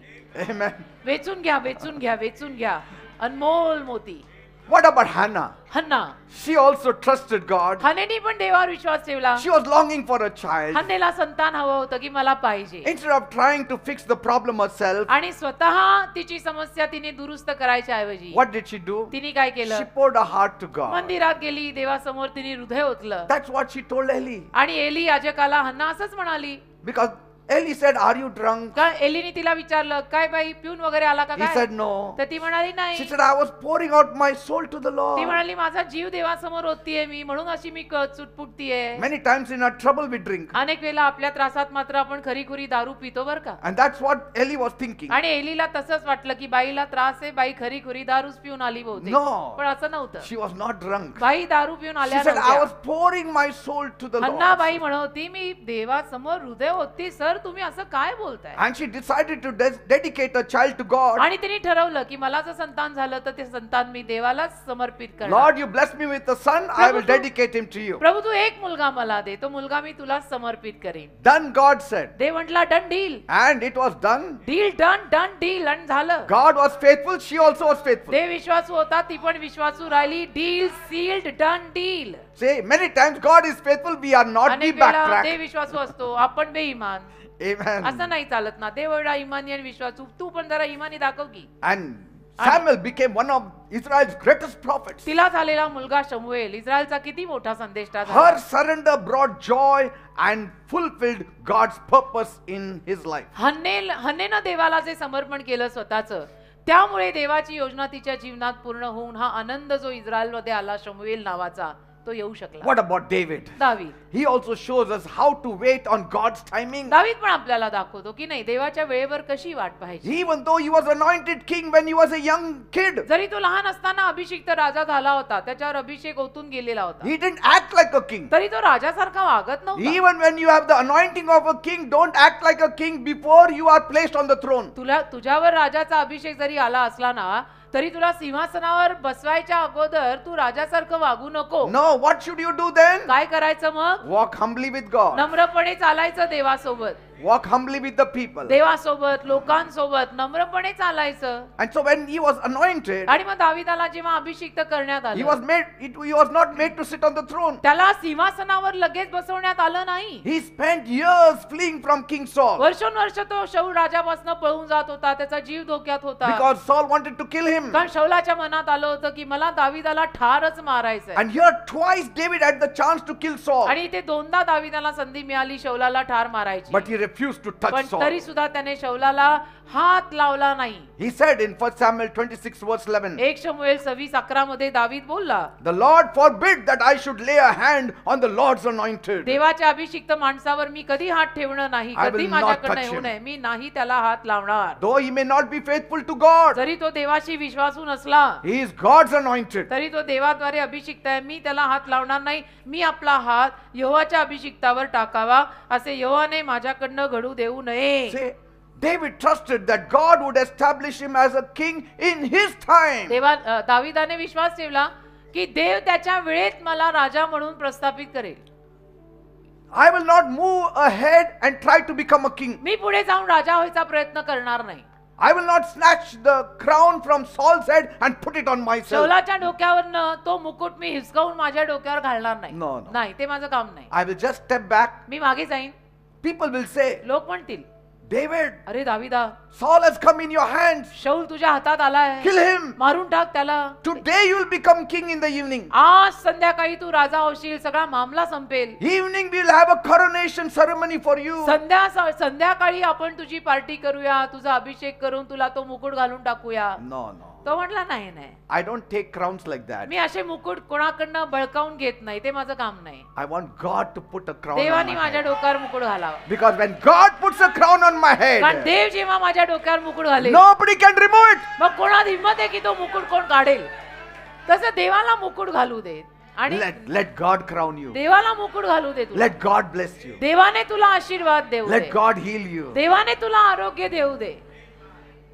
Amen. वेचून घ्या, वेचून घ्या, वेचून घ्या. अनमोल मोती. What about Hannah? Hannah. She also trusted God. हन्नेनी पण देवावर विश्वास ठेवला. She was longing for a child. हन्नेला संतान हवं होतं की मला पाहिजे. Instead of trying to fix the problem herself, आणि स्वतः तिची समस्या तिने दुरुस्त करायच्या ऐवजी what did she do? तिने काय She केलं? poured her heart to God. मंदिरात गेली, देवासमोर तिने हृदय ओतलं. That's what she told Eli. आणि एली याजकाला हन्ना असंच म्हणाली. Because Eli said, "Are you drunk?" का एलीने तिला विचारलं, काय बाई पिऊन वगैरे आला का He काय? said, "No." तर ती म्हणाली She नाही. said, "I was pouring out my soul to the ती Lord." म्हणाली माझा जीव देवासमोर ओततीये मी, म्हणून अशी मी चुटपुटतीये. Many times in our trouble we drink. अनेक वेळेला आपल्या त्रासात मात्र आपण खरीखुरी दारू पितो बर का. And that's what Eli was thinking. आणि एलीला तसंच वाटलं की बाईला त्रास आहे, बाई खरीखुरी दारूच पिऊन आली बहुतेक. No. पण असं नव्हतं. She was not drunk. बाई दारू पिऊन She आल्या said, "I was नव्हत्या. pouring my soul to the Hannah Lord." बाई म्हणत होती मी देवासमोर हृदय होती. सर तुम्ही असं काय बोलताय? And she decided to dedicate a child to God. आणि तिने ठरवलं की मला जर संतान झालं तर ते संतान मी देवालाच समर्पित करणार. Lord, you bless me with a son, I will dedicate him to you. प्रभू तू एक मुलगा मला दे, तो मुलगा मी तुला समर्पित करेन. Then God said, देव म्हटला done deal. and it was done. Deal done done deal आणि झालं. God was faithful, she also was faithful. देव विश्वासू होता, ती पण विश्वासू राहिली. Deal sealed done deal. Say, many times God is faithful, we are not, we अनेक वेळा backtrack. देव विश्वासू असतो, आपण बेईमान. Amen. असं नाही चालत ना. देव एवढा इमानी आणि विश्वासू, तू पण जरा इमानी दाखव की. And Samuel became one of Israel's greatest prophets. तिला झालेला मुलगा शमूएल इस्रायलचा किती मोठा संदेष्टा Her झाला. surrender brought joy and fulfilled God's purpose in his life. हन्नेनं देवाला जे समर्पण केलं स्वतःचं, त्यामुळे देवाची योजना तिच्या जीवनात पूर्ण होऊन हा आनंद जो इस्रायलमध्ये आला शमूएल नावाचा, तो येऊ शकला. What about David? दावीद. He also shows us how to wait on God's timing. दावीद पण आपल्याला दाखवतो की नाही देवाच्या वेळेवर कशी वाट पाहायची. Even though he was anointed king when he was a young kid, जरी तो लहान असताना अभिषिक्त राजा झाला होता, त्याच्यावर अभिषेक ओतून गेलेला होता, he didn't act like a king. तरी तो राजासारखा वागत नव्हता. Even when you have the anointing of a king, don't act like a king before you are placed on the throne. तुझ्यावर राजाचा अभिषेक जरी आला असला ना, तरी तुला सिंहासनावर बसवायच्या अगोदर तू राजासारखं वागू नको. No, what should you do then? काय करायचं मग? Walk humbly with God. नम्रपणे चालायचं देवासोबत. Walk humbly with the people. देवासोबत लोकांसोबत नम्रपणे चालायचं. And so when he was anointed, आणि मग दाविदाला जेव्हा अभिषिक्त करण्यात he आलं, was not made to sit on the throne. त्याला सिंहासनावर लगेच बसवण्यात आलं नाही. He spent years fleeing from King Saul वर्षोनवर्ष तो शौल राजापासून पळून जात होता, त्याचा जीव धोक्यात होता. because Saul wanted to kill him. कारण शौलाच्या मनात आलं होतं की मला दाविदाला ठारच मारायचंय. And here twice David had the chance to kill Saul, आणि इथे दोनदा दाविदाला संधी मिळाली शौलाला ठार मारायची. but he refused to touch पण Saul. तरी सुद्धा त्याने शौलाला हात लावला नाही. He said in 1 Samuel 26 verse 11, 1 शमूएल 26:11 मध्ये दावीद बोलला, the Lord forbid that I should lay a hand on the Lord's anointed. देवाच्या अभिषिक्त माणसावर मी कधी हात ठेवणार नाही, I will कधी not माझ्याकडनं touch येऊ him. नये, मी नाही त्याला हात लावणार. Though he may not be faithful to God, जरी तो देवाशी विश्वासू नसला he is God's anointed. तरी तो देवाद्वारे अभिषिक्त आहे, मी त्याला हात लावणार नाही. मी आपला हात यहोवाच्या अभिषिक्तावर टाकावा, असे यहोवाने माझ्याकडनं घडू देऊ नये. See, David trusted that God would establish him as a king in his time. दाविदाने विश्वास ठेवला की देव त्याच्या वेळेत मला राजा म्हणून प्रस्थापित करेल. I will not move ahead and try to become a king. मी पुढे जाऊन राजा व्हायचा प्रयत्न करणार नाही. I will not snatch the crown from Saul's head and put it on myself. शौलाच्या डोक्यावरनं तो मुकुट मी हिसकावून माझ्या डोक्यावर घालणार नाही. No, no. नाही, ते माझं काम नाही. I will just step back. मी मागे जाईन. People will say, लोक म्हणतील, David, अरे दाविदा, Saul has come in your hands. शौल तुझ्या हातात आलाय, Kill him. मारून टाक त्याला. Today you will become king in the evening. आज संध्याकाळी तू राजा होशील, सगळा मामला संपेल. Evening we will have a coronation ceremony for you. संध्याकाळी आपण तुझी पार्टी करूया, तुझा अभिषेक करून तुला तो मुकुट घालून टाकूया. No, no. तो म्हटला नाही नाही, I don't take crowns like that. मी असे मुकुट कोणाकडनं बळकावून घेत नाही, ते माझं काम नाही. I want God to put a crown on देवानी my माझ्या head. डोक्यावर मुकुट घालावा. Because when God puts a crown on my कारण head, देव जेव्हा माझ्या डोक्यावर मुकुट घालेल, nobody can remove it. मग कोणाला हिंमत आहे की तो मुकुट कोण काढेल? तसं देवाला मुकुट घालू दे आणि Let God crown you. देवाला मुकुट घालू दे तुला. Let God bless you. देवाने तुला आशीर्वाद देऊ दे. Let God heal you. देवाने तुला आरोग्य देऊ दे.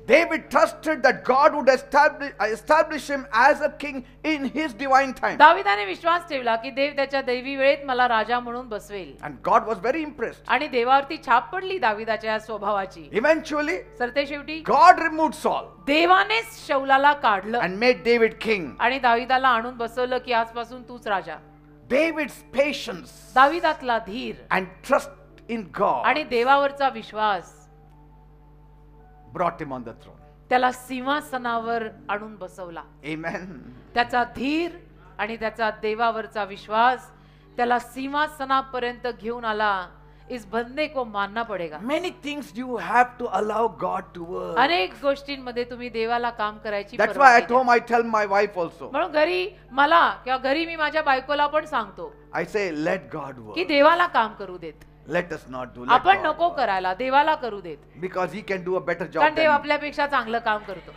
David trusted that God would establish him as a king in his divine time. दाविदाने विश्वास ठेवला की देव त्याच्या दैवी वेळेत मला राजा म्हणून बसवेल. And God was very impressed. आणि देवावरती छाप पडली दाविदाच्या या स्वभावाची. Eventually, सरते शेवटी God removed Saul देवानेच शौलाला काढलं and made David king. आणि दाविदाला आणून बसवलं की आजपासून तूच राजा. David's patience दाविदातला धीर and trust in God आणि देवावरचा विश्वास brought him on the throne. त्याला सिंहासनावर आणून बसवला. Amen. त्याचा धीर आणि त्याचा देवावरचा विश्वास त्याला सिंहासनापर्यंत घेऊन आला. इस बंदे को मानना पडेगा. Many things you have to allow God to work. अनेक गोष्टींमध्ये तुम्ही देवाला काम करायची That's why at परवानगी द्या. home I tell my wife also. म्हणून घरी मला किंवा घरी मी माझ्या बायकोला पण सांगतो I say let God work. की देवाला काम करू देत. Let us not do. Let आपण God नको work. करायला, देवाला करू देत. Because he can do a better job कारण देव than me. आपल्यापेक्षा चांगलं काम करतो.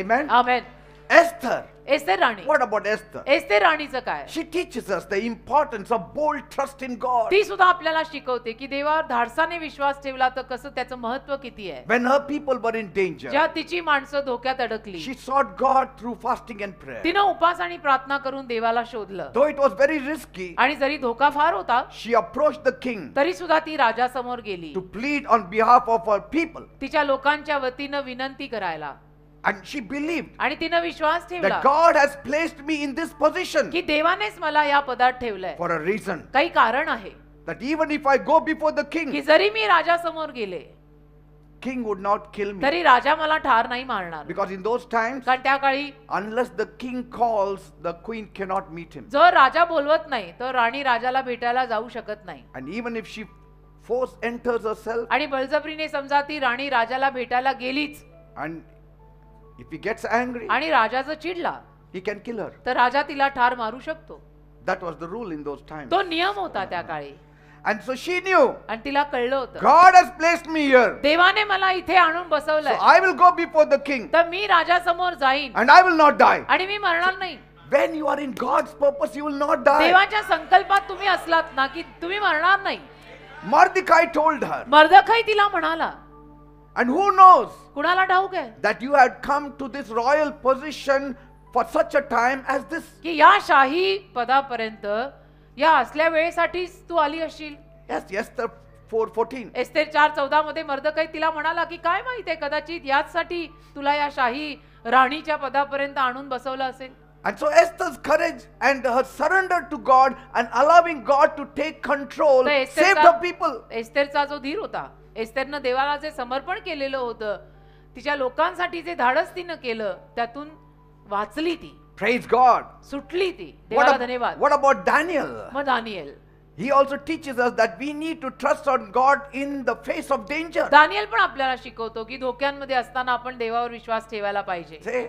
Amen. आमेन. Esther. एस्तेर राणी. What about Esther? एस्तेर राणीचं काय? She teaches us the importance of bold trust in God. ती सुद्धा आपल्याला शिकवते की देवावर धाडसाने विश्वास ठेवला तर कसं त्याचं महत्व किती आहे. When her people were in danger, जेव्हा तिची माणसं धोक्यात अडकली, she sought God through fasting and prayer. तिनं उपास आणि प्रार्थना करून देवाला शोधलं. Though it was very risky, आणि जरी धोका फार होता she approached the king तरी सुद्धा ती राजासमोर गेली, to plead on behalf of her people. तिच्या लोकांच्या वतीनं विनंती करायला. And she believed आणि तिनं विश्वास ठेवला that God has placed me in this position की देवानेच मला या पदात ठेवलंय. for a reason. काही कारण आहे That even if I go before the king, की जरी मी राजासमोर गेले king would not kill me. तरी राजा मला ठार नाही मारणार. Because in those times, कारण त्या काळी unless the king calls, the queen cannot meet him. जर राजा बोलवत नाही तर राणी राजाला भेटायला जाऊ शकत नाही. And even if she force enters herself, आणि बळजबरीने समजा ती राणी राजाला भेटायला गेलीच and if he gets angry, आणि राजा जर चिडला he can kill her. तर राजा तिला ठार मारू शकतो. That was the rule in those times. तो नियम होता त्या काळी. And so she knew आणि तिला कळलं होतं God has placed me here. देवाने मला इथे आणून So बसवलंय, I will go before the king तर मी राजासमोर जाईन and I will not die. आणि मी मरणार नाही. When you are in God's purpose, you will not die. देवाच्या संकल्पात तुम्ही असलात ना की तुम्ही मरणार नाही. Mordecai told her, मर्दखाई तिला म्हणाला, and who knows कुणाला ठाऊक आहे that you had come to this royal position for such a time as this. की या शाही पदापर्यंत या असल्या वेळेसाठीच तू आली असशील. Yes, Esther 4:14. एस्तेर 4:14 मध्ये मर्दखाई तिला म्हणाला की काय माहित आहे, कदाचित याचसाठी तुला या शाही राणीच्या पदापर्यंत आणून बसवलं असेल. And so Esther's courage and her surrender to God and allowing God to take control तर saved her people. एस्तेरचा जो धीर होता, एस्तेरनं देवाला जे समर्पण केलेलं होतं, तिच्या लोकांसाठी जे धाडस तिनं केलं, त्यातून वाचली ती, Praise God. सुटली ती. देवाला धन्यवाद. What about Daniel? मग Daniel, He also teaches us that we need to trust on God in the face of danger. Daniel पण आपल्याला शिकवतो की धोक्यांमध्ये असताना आपण देवावर विश्वास ठेवायला पाहिजे. See?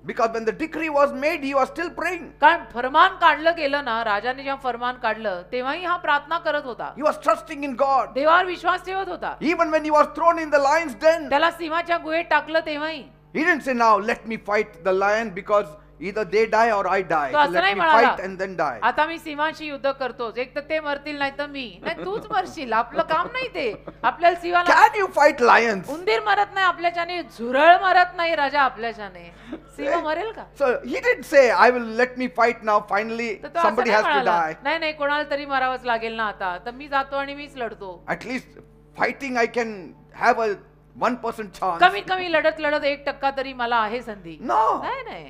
Because when the decree was made, he was still praying. कारण फरमान काढलं गेलं ना, राजाने जेव्हा फरमान काढलं तेव्हाही हा प्रार्थना करत होता. He was trusting in God. देवावर विश्वास ठेवत होता. Even when he was thrown in the lion's den, त्याला सिंहाच्या गुहेत टाकलं तेव्हाही he didn't say, now let me fight the lion because either they die or I die. तो So असं let नाही me म्हणाला, fight and then die. आता मी सिंहाशी युद्ध करतोच, एक तर ते मरतील नाही तर मी. नाही, तूच मरशील, आपलं काम नाही ते. आपल्याला सिंहाला Can you fight lions? उंदीर मरत नाही आपल्याच्याने, झुरळ मरत नाही राजा आपल्याच्याने. सिंह मरेल का? So he didn't say, I will let me fight now. Finally, तर तो असं somebody नाही has to म्हणाला, die. नाही नाही कोणाला तरी मरावंच लागेल ना आता, तर मी जातो आणि मीच लढतो. At least fighting, I can have a 1% chance. कमीत कमी लढत लढत 1% तरी मला आहे संधी. No. नाही नाही,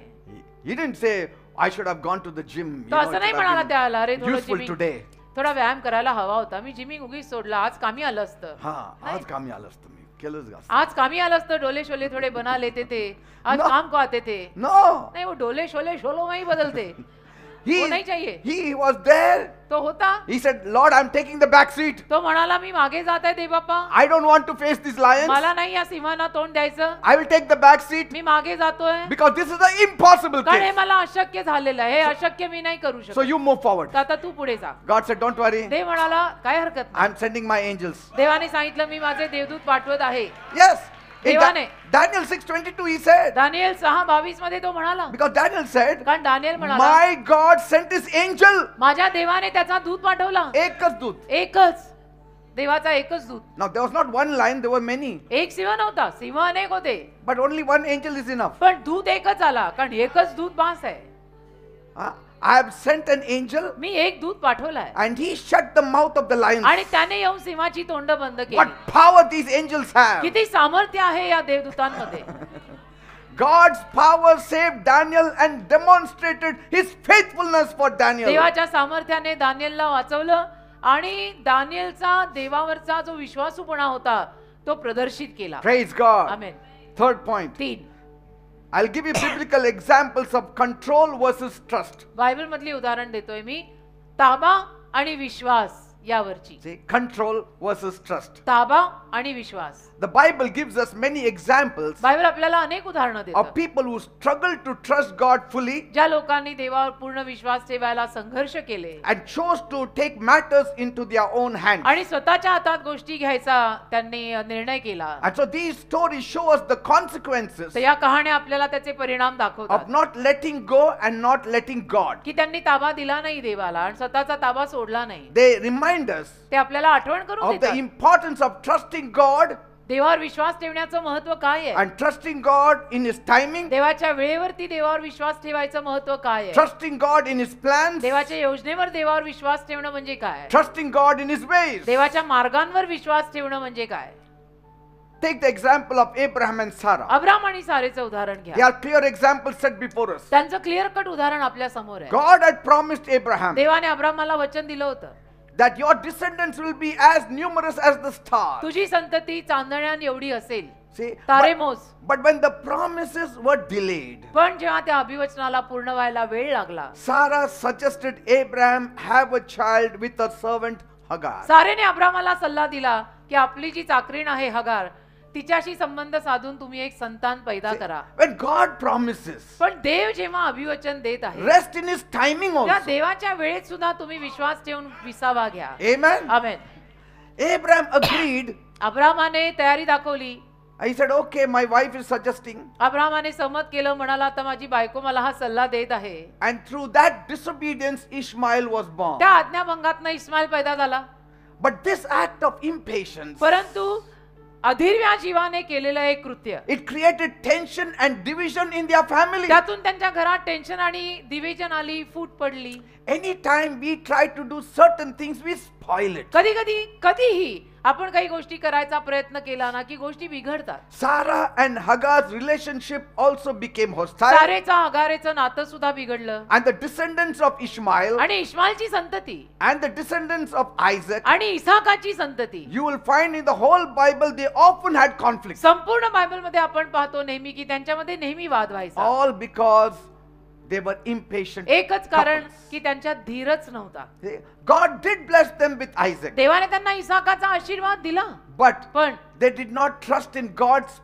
He didn't say, I should have gone to the gym. तो असं नाही म्हणाला त्याला, अरे थोडं Useful जिमिंग, today. थोडा व्यायाम करायला हवा होता, मी जिमिंग उगीच सोडला, आज कामी आलं असतं. हा, आज कामी आलं असतं मी. केलंच असतं. आज कामी आलं असतं, डोले शोले थोड़े बना लेते थे, आज No. काम को आते थे. No. नहीं, वो डोले शोले शोलों में ही बदलते. वो नहीं चाहिए. He was there. तो होता. He said, Lord, I'm taking the back seat. तो म्हणाला, मी मागे जात आहे देवबाप्पा, I don't want to face these lions. मला नाही या सिंहांना तोंड द्यायचं, I will take the back seat मी मागे जातोय. because this is an impossible कारण हे case. मला अशक्य झालेलं आहे, हे अशक्य मी नाही करू So शकत. you move forward. तर आता तू पुढे जा. God said, don't worry. देव म्हणाला, काय हरकत नाही. I'm sending my angels. देवाने सांगितलं, मी माझे देवदूत पाठवत आहे. Yes. In देवाने. Daniel 6:22 he said. दानिएल 6:22 मध्ये तो म्हणाला, Because Daniel said, कारण दानिएल म्हणाला, my God sent his angel. माझ्या देवाने त्याचा दूत पाठवला. एकच दूत. एकच, देवाचा एकच दूत. Now there was not one lion, there were many. एक सिंह नव्हता, सिंह अनेक होते, But only one angel is enough. पण दूत एकच आला, कारण एकच दूत बास आहे. I have sent an angel मी एक दूत पाठवलाय and he shut the mouth of the lions. आणि त्याने येऊन सिंहाची तोंड बंद केली. What power these angels have. किती सामर्थ्य आहे या देवदूतांमध्ये. God's power saved Daniel and demonstrated his faithfulness for Daniel. देवाच्या सामर्थ्याने दानिएलला वाचवलं आणि दानिएलचा देवावरचा जो विश्वासूपणा होता तो प्रदर्शित केला. Praise God. Amen. Third point. 3, I'll give you biblical examples of control versus trust. Bible मधली उदाहरण देतोय मी, ताबा आणि विश्वास यावरची. See, control versus trust. ताबा आणि विश्वास. The Bible gives us many examples Bible आपल्याला अनेक उदाहरणं of देतं, people who struggle to trust God fully ज्या लोकांनी देवावर पूर्ण विश्वास ठेवायला संघर्ष केले and chose to take matters into their own hands. आणि स्वतःच्या हातात गोष्टी घ्यायचा त्यांनी निर्णय केला. And so these stories show us the consequences तर या कहाण्या आपल्याला त्याचे परिणाम of दाखवतात not letting go and not letting God. की त्यांनी ताबा दिला नाही देवाला आणि स्वतःचा ताबा सोडला नाही. They remind us ते आपल्याला आठवण करून of the देतात importance of trusting God देवावर विश्वास ठेवण्याचं महत्व काय आहे, and trusting God in His timing, देवाच्या वेळेवरती देवावर विश्वास ठेवायचं महत्व काय आहे, trusting God in His plans, देवाच्या योजनेवर देवावर विश्वास ठेवणं म्हणजे काय, trusting God in His ways. देवाच्या मार्गांवर विश्वास ठेवणं म्हणजे काय. Take the example of Abraham and Sarah. Abram आणि सारेचं उदाहरण They घ्या. are clear examples set before us. त्यांचं क्लिअर कट उदाहरण आपल्या समोर आहे. God had promised Abraham देवाने अब्रामाला वचन दिलं होतं, that your descendants will be as numerous as the stars. तुझी संतती चांदण्यान एवढी असेल, See, तारे but, मोज. but when the promises were delayed, पण जेव्हा त्या अभिवचनाला पूर्ण व्हायला वेळ लागला, Sarah suggested Abraham have a child with her servant Hagar. सारेने अब्रामाला सल्ला दिला की आपली जी चाकरीण आहे हगार, तिच्याशी संबंध साधून तुम्ही एक संतान पैदा करा. When God promises, पण देव जेव्हा अभिवचन देत आहे rest in His timing त्या also. देवाच्या वेळेत सुद्धा तुम्ही विश्वास ठेवून विसावा घ्या. Amen. आमेन. Abraham agreed. अब्रामाने तयारी दाखवली. He said, okay, my wife is suggesting. अब्रामाने सहमत केलं, म्हणाला आता माझी बायको मला हा सल्ला देत आहे. And through that disobedience, Ishmael was born. त्या आज्ञाभंगातनं इस्माईल पैदा झाला. But this act of impatience, परंतु अधीरव्या जीवाने केलेलं एक कृत्य, it created tension and division in their family. त्यातून त्यांच्या घरात टेन्शन आणि डिव्हिजन आली, फूट पडली. Anytime we try to do certain things, we spoil it. कधीही आपण काही गोष्टी करायचा प्रयत्न केला ना की गोष्टी बिघडतात. Sarah and Hagar's relationship also became hostile. सारेचा हगारेचं नातं सुद्धा बिघडलं And the descendants of Ishmael आणि इश्माईलची संतती and the descendants of Isaac, आणि इसाकाची संतती, you will find in the whole Bible they often had conflicts. संपूर्ण बायबल मध्ये आपण पाहतो नेहमी की त्यांच्यामध्ये नेहमी वाद व्हायचा. All because They were impatient. एकच कारण couples. की त्यांच्यात धीरच नव्हता. God did bless them with Isaac, देवाने त्यांना इसाकाचा आशीर्वाद दिला, but पण they did not trust in God's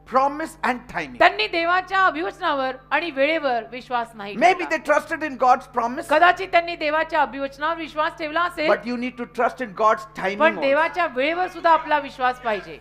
promise and timing. त्यांनी देवाच्या अभिवचनावर आणि वेळेवर विश्वास नाही Maybe ठेवला. they trusted in God's promise, कदाचित त्यांनी देवाच्या अभिवचनावर विश्वास ठेवला असेल, but you need to trust in God's timing पण also. देवाच्या वेळेवर सुद्धा आपला विश्वास पाहिजे.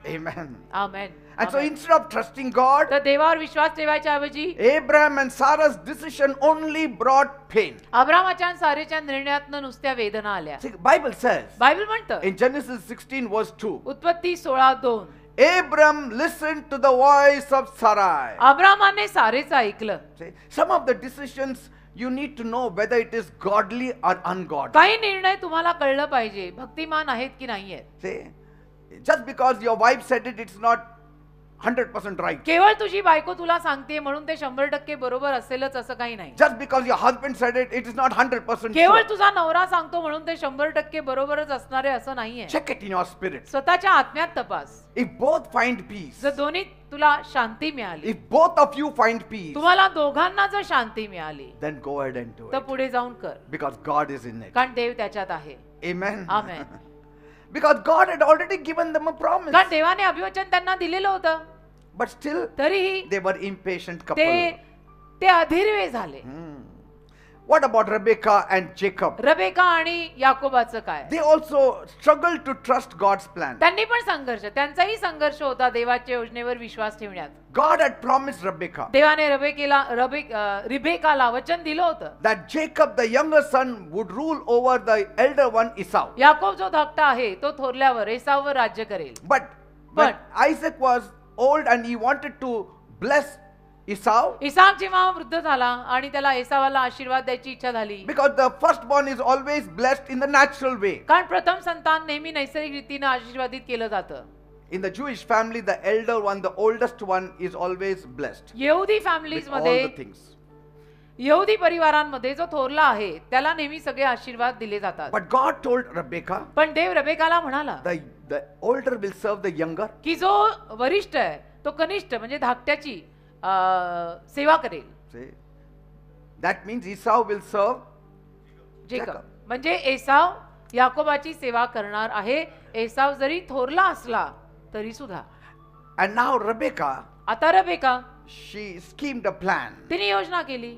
Amen. Amen. And so amen. instead of trusting God, तर देवावर विश्वास ठेवायच्या ऐवजी Abraham and Sarah's decision only brought pain. अब्रामाच्या आणि सारेच्या निर्णयातनं नुसत्या वेदना आल्या. See, Bible says बायबल म्हणतं in Genesis 16 verse 2, उत्पत्ती 16:2 Abram listened to the voice of Sarai. अब्रामाने सारेचं ऐकलं. See, some of the decisions you need to know whether it is godly or ungodly. काही निर्णय तुम्हाला कळलं पाहिजे भक्तिमान आहेत की नाही आहेत. See, just because your wife said it, it's not 100% right. केवळ तुझी बायको तुला सांगते म्हणून ते 100% बरोबर असेलच असं काही नाही. Just because your husband said it, it is not 100% केवळ sure. तुझा नवरा सांगतो म्हणून ते 100% बरोबरच असणार आहे असं नाहीये. Check it in your spirit. स्वतःच्या आत्म्यात तपास. If both find peace, जर दोन्ही तुला शांती मिळाली, if both of you find peace, तुम्हाला दोघांना जर शांती मिळाली, then go ahead and do तर it. पुढे जाऊन कर, Because God is in it. कारण देव त्याच्यात आहे. Amen. Amen. Because God had already given them a promise. कारण देवाने अभिवचन त्यांना दिलेलं होतं, But still, तरीही they were impatient ते couple. ते अधीरवे झाले. What about Rebecca and Jacob? Rebecca आणि याकोबाचं काय? They also struggled to trust God's plan. त्यांनी पण संघर्ष, त्यांचाही संघर्ष होता देवाच्या योजनेवर विश्वास ठेवण्यात. God had promised Rebecca देवाने रिबेकाला वचन दिलं होतं, that Jacob, the younger son, would rule over the elder one, Esau. Yakob जो धाकटा आहे तो थोरल्यावर एसाववर राज्य करेल. But when Isaac was old and he wanted to bless Esau, Isaac जेव्हा वृद्ध झाला आणि त्याला एसावाला आशीर्वाद द्यायची इच्छा झाली, because the firstborn is always blessed in the natural way. कारण प्रथम संतान नेहमी नैसर्गिक रीतीने आशीर्वादित केलं जातं. In the Jewish family, the elder one, the oldest one, is always blessed यहुदी with फॅमिलीज all मध्ये, the things. यहुदी परिवारांमध्ये जो थोरला आहे त्याला नेहमी सगळे आशीर्वाद दिले जातात. But God told Rebecca, पण देव रबेकाला म्हणाला the older will serve the younger. की जो वरिष्ठ आहे तो कनिष्ठ म्हणजे धाकट्याची सेवा करेल. See, that means Esau will serve Jacob Jacob. म्हणजे एसाव याकोबाची सेवा करणार आहे. एसाव जरी थोरला असला तरी सुद्धा. And now Rebecca, आता Rebecca she schemed a plan तिने योजना केली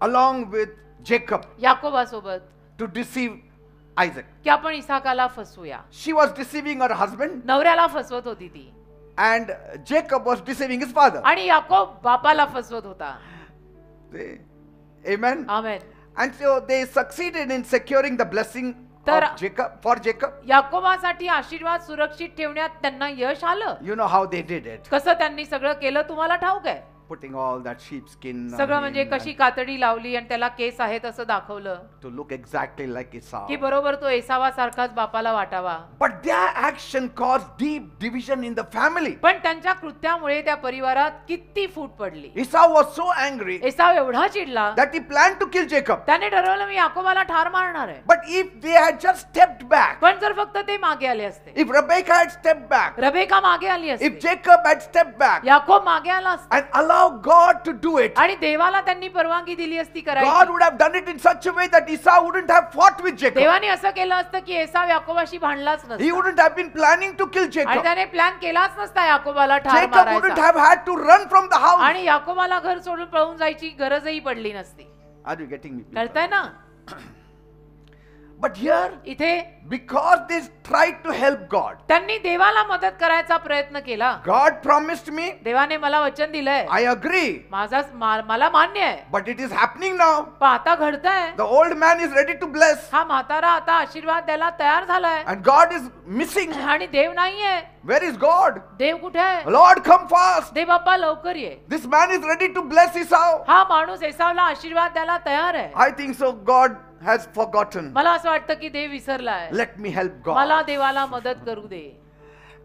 along with Jacob याकोबासोबत to deceive Isaac. की आपण इसाकाला फसवूया. She was deceiving her husband नवऱ्याला फसवत होती ती and Jacob was deceiving his father. आणि याकोब बापाला फसवत होता. See? Amen. Amen. And so they succeeded in securing the blessing तर- of Jacob for Jacob. याकोबासाठी आशीर्वाद सुरक्षित ठेवण्यात त्यांना यश आलं. You know how they did it. कसं त्यांनी सगळं केलं तुम्हाला ठाऊक आहे. Putting all that sheepskin on सगळं म्हणजे him कशी and कातडी लावली आणि त्याला केस आहेत असं दाखवलं to look exactly like Esau. की बरोबर तो एसावासारखाच बापाला वाटावा. But their action caused deep division in the family. पण त्यांच्या कृत्यामुळे त्या परिवारात किती फूट पडली. Esau was so angry Esau एवढा चिडला that he planned to kill Jacob. त्याने ठरवलं मी याकोबाला ठार मारणार आहे. But if they had just stepped back, पण जर फक्त ते मागे आले असते, if Rebecca had stepped back, Rebecca मागे आली if असते, Jacob had stepped back Yakob मागे आला असता and allowed God to do it, आणि देवाला त्यांनी परवानगी दिली असती God करायची, would have done it in such a way that Esau wouldn't have fought with Jacob. देवाने असं केलं असतं की एसाव याकोबाशी भांडलाच He नसता wouldn't have been planning to kill आणि Jacob. त्याने प्लॅन केलाच नसता याकोबाला ठार Jacob wouldn't मारायचा have had to run from the house. आणि याकोबाला घर सोडून पळून जायची गरजही पडली नसती. Are you getting me? people? कळतंय ना? But here, इथे because they tried to help God, त्यांनी देवाला मदत करायचा प्रयत्न केला. God promised me, देवाने मला वचन दिलंय, I agree, मला मान्य आहे, but it is happening now. पण आता घडतंय. The old man is ready to bless, हा म्हातारा आता आशीर्वाद द्यायला तयार झालाय and God is missing. आणि देव नाहीये. Where is God? देव कुठे आहे? Lord, come fast. देव बाप्पा लवकर ये. This man is ready to bless Esau. हा माणूस एसावला आशीर्वाद द्यायला तयार आहे. I think so. God has forgotten. मला असं वाटतं की देव विसरलाय. Let me help God. मला देवाला मदत करू दे.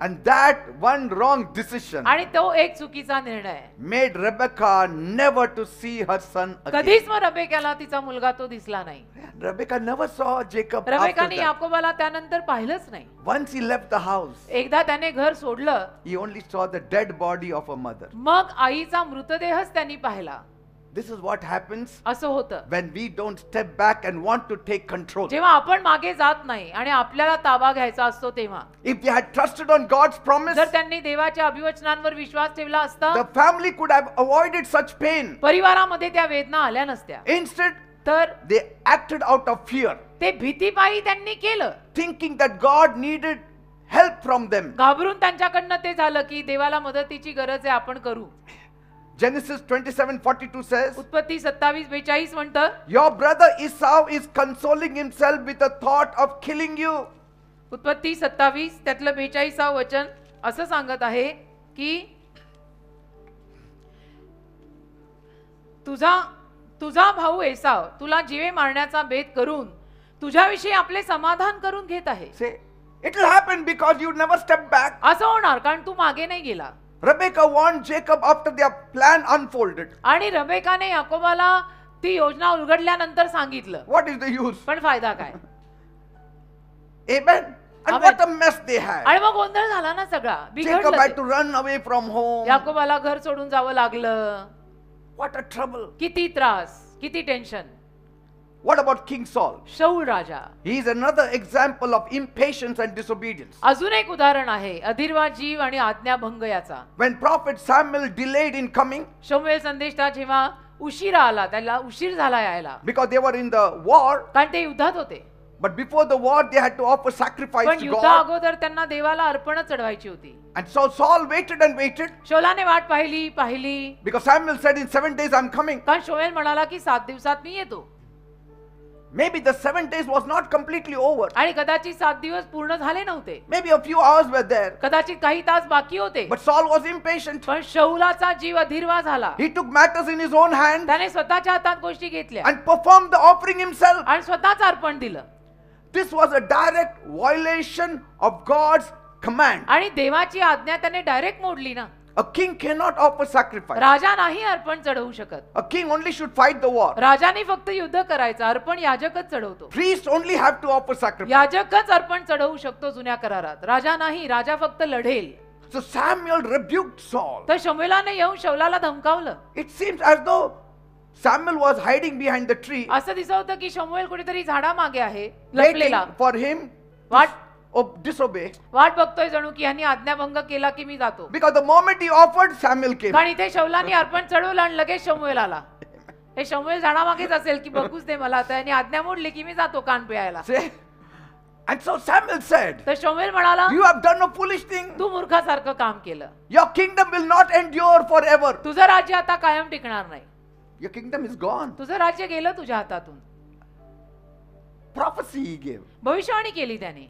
And that one wrong decision आणि तो एक चुकीचा निर्णय made Rebecca never to see her son again. कधीच मग रबेकाला तिचा मुलगा तो दिसला नाही. Rebecca never saw Jacob after रबेकाने that. याकोबाला त्यानंतर पाहिलंच नाही. Once he left the house, एकदा त्याने घर सोडलं, he only saw the dead body of a mother. मग आईचा मृतदेहच त्यांनी पाहिला. This is what happens असं होतं when we don't step back and want to take control. जेव्हा आपण मागे जात नाही आणि आपल्याला ताबा घ्यायचा असतो तेव्हा. If they had trusted on God's promise, जर त्यांनी देवाच्या अभिवचनांवर विश्वास ठेवला असता the family could have avoided such pain. परिवारामध्ये त्या वेदना आल्या नसत्या. Instead, तर they acted out of fear, ते भीतीपायी त्यांनी केलं, thinking that God needed help from them. घाबरून त्यांच्याकडनं ते झालं की देवाला मदतीची गरज आहे, आपण करू. Genesis 27:42 says, उत्पत्ती 27:42 म्हणतं, your brother Esau is consoling himself with the thought of killing you. उत्पत्ती 27 त्यातलं 42 वचन असं सांगत आहे की तुझा भाऊ एसाव तुला जीवे मारण्याचा बेत करून तुझ्याविषयी आपले समाधान करून घेत आहे. Say, it will happen because you never step back. असं होणार कारण तू मागे नाही गेला. Rebecca warned Jacob after their plan unfolded. आणि रबेकाने याकोबाला ती योजना उलगडल्यानंतर सांगितलं. What is the use? पण फायदा काय? Amen. And Amen. what a mess they had. आणि मग गोंधळ झाला ना सगळा, Jacob had to बिघडलं. run away from home. याकोबाला घर सोडून जावं लागलं. What a trouble. किती त्रास, किती tension. What about King Saul? Saul Raja He is another example of impatience and disobedience. अजून एक उदाहरण आहे अधीरवाद जीव आणि आज्ञाभंग याचा. When prophet Samuel delayed in coming शमूएल संदेष्टा जेव्हा उशिरा आला, त्याला उशीर झाला यायला, because they were in the war, कारण ते युद्धात होते. but before the war they had to offer sacrifice पण to युद्धा God. अगोदर त्यांना देवाला अर्पण चढवायची होती. And so Saul waited and waited शौलाने वाट पाहिली because Samuel said in 7 days I'm coming. कारण शमूएल म्हणाला की 7 दिवसात मी येतो. Maybe the 7 days was not completely over. आणि कदाचित 7 दिवस पूर्ण झाले नव्हते, Maybe a few hours were there. कदाचित काही तास बाकी होते. But Saul was impatient. पण शौलाचा जीव अधीरवा झाला. He took matters in his own hand त्याने स्वतःच्या हातात गोष्टी घेतल्या and performed the offering himself. आणि स्वतःच अर्पण दिलं. This was a direct violation of God's command. आणि देवाची आज्ञा त्याने डायरेक्ट मोडली ना. A king cannot offer sacrifice. राजा नाही अर्पण चढवू शकत. A king only should fight the war. राजाने फक्त युद्ध करायचं, अर्पण याजकच चढवतो. Priests only have to offer sacrifice. याजकच अर्पण चढवू शकतो जुन्या करारात, राजा नाही. राजा फक्त लढेल. So Samuel rebuked Saul. तर शमूएलाने येऊन शौलाला धमकावलं. It seems as though Samuel was hiding behind the tree, असं दिसत होतं की शमूएल कुठेतरी झाडामागे आहे लपलेला, waiting for him वाट to disobey. वाट बघतोय जणू की यांनी आज्ञाभंग केला की मी जातो. Because the moment he offered, Samuel came. कारण इथे शौलाने अर्पण चढवलं आणि लगेच शमूएल आला. हे शमूएल झाडामागेच असेल की बघूच दे मला, तर यांनी आज्ञा मोडली की मी जातो कान पिळायला. See? And so Samuel said, तर शमूएल म्हणाला, you have done a foolish thing. तू मूर्खासारखं काम केलं. Your kingdom will not endure forever. तुझं राज्य आता कायम टिकणार नाही. Your kingdom is gone. तुझं राज्य गेलं तुझ्या हातातून. Prophecy he gave. भविष्यवाणी केली त्याने.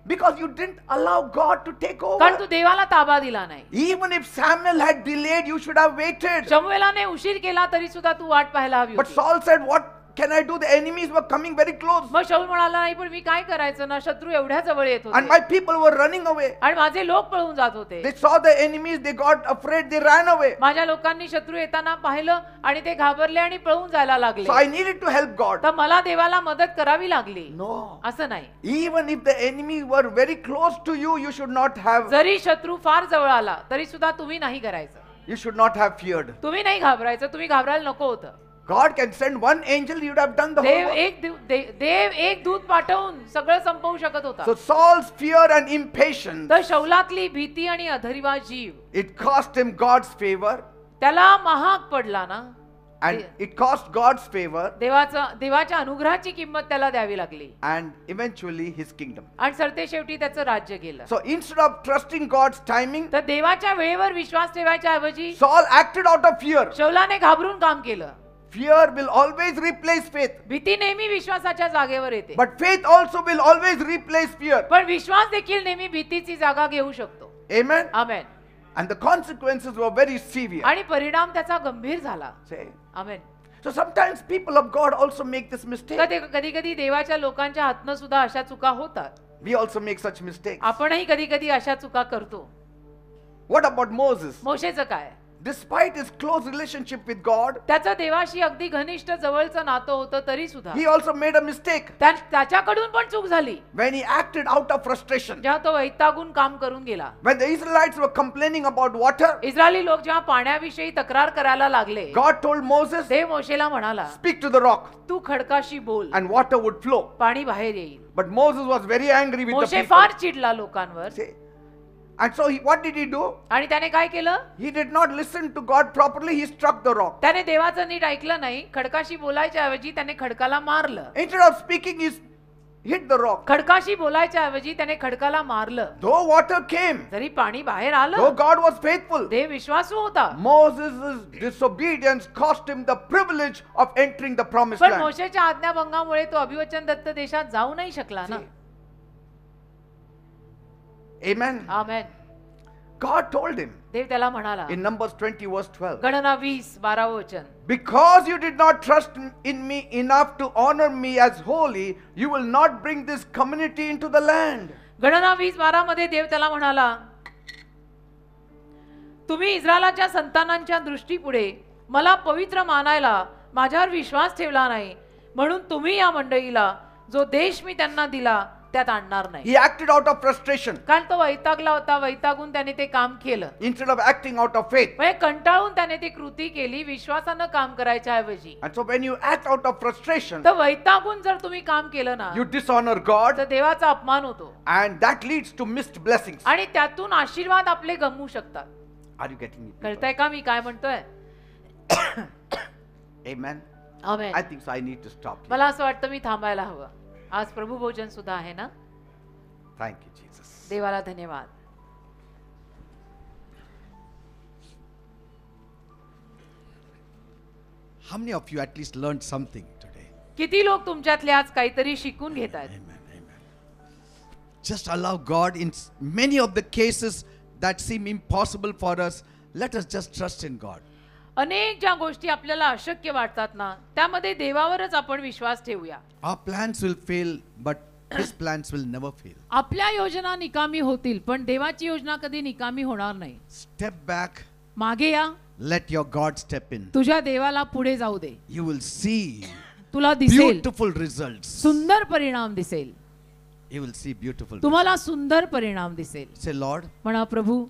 Because you didn't allow God to take कारण तू over. देवाला ताबा दिला नाही. Even if Samuel had delayed, you should have waited. शमूएलाने उशीर केला तरी सुद्धा तू वाट पाहायला हवी But होती. Saul said, what can I do? The enemies were coming very close. मग शाऊल म्हणाला, नाही पण मी काय करायचं ना, शत्रू एवढ्या जवळ येत And होते my people were running away. आणि माझे लोक पळून जात होते. They saw the enemies, they got afraid, they ran away. माझ्या लोकांनी शत्रू येताना पाहिलं आणि ते घाबरले आणि पळून जायला लागले. So I needed to help God. तर मला देवाला मदत करावी लागली. No. असं नाही. Even if the enemy were very close to you, you should not have, जरी शत्रू फार जवळ आला तरी सुद्धा तुम्ही नाही करायचं. you should not have feared. तुम्ही नाही घाबरायचं, तुम्ही घाबरायला नको होतं. God can send one angel, you would have done the whole Dev work. देव एक दूत पाठवून सगळं संपवू शकत होता. So Saul's fear and impatience, तर शौलातली भीती आणि अधरीवा जीव it cost him God's favor, त्याला महाग पडला ना. and it cost God's favor देवाच्या अनुग्रहाची किंमत त्याला द्यावी लागली and eventually his kingdom. आणि सरते शेवटी त्याचं राज्य गेलं. So instead of trusting God's timing, तर देवाच्या वेळेवर विश्वास ठेवायच्या ऐवजी Saul acted out of fear. शौलाने घाबरून काम केलं. Fear will always replace faith, भीती नेहमी विश्वासाच्या जागेवर येते, but faith also will always replace fear. पण विश्वास देखील नेहमी भीतीची जागा घेऊ शकतो. Amen. Amen. And the consequences were very severe. आणि परिणाम त्याचा गंभीर झाला. Say. Amen. So sometimes people of God also make this mistake. कधी कधी देवाच्या लोकांच्या हातनं सुद्धा अशा चुका होतात. We also make such mistakes. आपणही कधी कधी अशा चुका करतो. What about Moses? मोशेचं काय? despite his close relationship with God, त्याचं देवाशी अगदी घनिष्ठ जवळचं नातं होतं तरी सुद्धा he also made a mistake त्याच्याकडून पण चूक झाली. when he acted out of frustration. जेव्हा तो वैतागून काम करून गेला. When the Israelites were complaining about water, Israeli लोक जेव्हा पाण्याविषयी तक्रार करायला लागले, God told Moses, देव मोशेला म्हणाला, speak to the rock तू खडकाशी बोल and water would flow. पाणी बाहेर येईल. But Moses was very angry with the Moshe people. फार चिडला लोकांवर. See? And so what did he do? आणि त्याने काय केलं? He did not listen to God properly. He struck the rock. त्याने देवाचं नीट ऐकलं नाही. खडकाशी बोलायच्या ऐवजी त्याने खडकाला मारलं. Instead of speaking, he hit the rock. खडकाशी बोलायच्या ऐवजी त्याने खडकाला मारलं. Though water came, जरी पाणी बाहेर though आलं, God was faithful, देव विश्वासू होता. Moses' disobedience cost him the privilege of entering the promised पण land. मोशेच्या आज्ञाभंगामुळे तो अभिवचन दत्त देशात जाऊ नाही शकला ना. Amen. आमेन. God told him देव त्याला म्हणाला in Numbers 20 verse 12, गणना 20:12 वचन, because you did not trust in me enough to honor me as holy, you will not bring this community into the land. गणना 20:12 मध्ये देव त्याला म्हणाला, तुम्ही इस्रायलाच्या संतानांच्या दृष्टीपुढे मला पवित्र मानायला माझ्यावर विश्वास ठेवला नाही, म्हणून तुम्ही या मंडळीला जो देश मी त्यांना दिला त्यात आणणार नाही. He acted out of frustration कारण तो वैतागला होता. वैतागून त्याने ते काम केलं. instead of acting out of faith. म्हणजे कंटाळून त्याने ती कृती केली विश्वासानं काम करायच्या ऐवजी. And so when you act out of frustration, तर वैतागून जर तुम्ही काम केलं ना, you dishonor God, तर देवाचा अपमान होतो and that leads to missed blessings. आणि त्यातून आशीर्वाद आपले गमवू शकतात. Are you getting me? people? कळतंय का मी काय म्हणतोय? Amen. Amen. I think so. I need to stop here. मला असं वाटतं मी थांबायला हवं. आज प्रभू भोजन सुद्धा आहे ना. Thank you, Jesus. देवाला धन्यवाद. How many of you at least learned something today? किती लोक तुमच्यातले आज काहीतरी शिकून घेत आहेत? Amen. Amen. Just allow God in many of the cases that seem impossible for us. Let us just trust in God. अनेक ज्या गोष्टी आपल्याला अशक्य वाटतात ना, त्यामध्ये देवावरच आपण विश्वास ठेवूया. Our plans will fail, but His plans will never fail. आपल्या योजना निकामी होतील, पण देवाची योजना कधी निकामी होणार नाही. Step back. मागे या. Let your God step in. तुझ्या देवाला पुढे जाऊ दे. You will see तुला दिसेल beautiful results. सुंदर परिणाम दिसेल. You will see beautiful. तुम्हाला सुंदर परिणाम दिसेल. Say, Lord, म्हणा, प्रभू,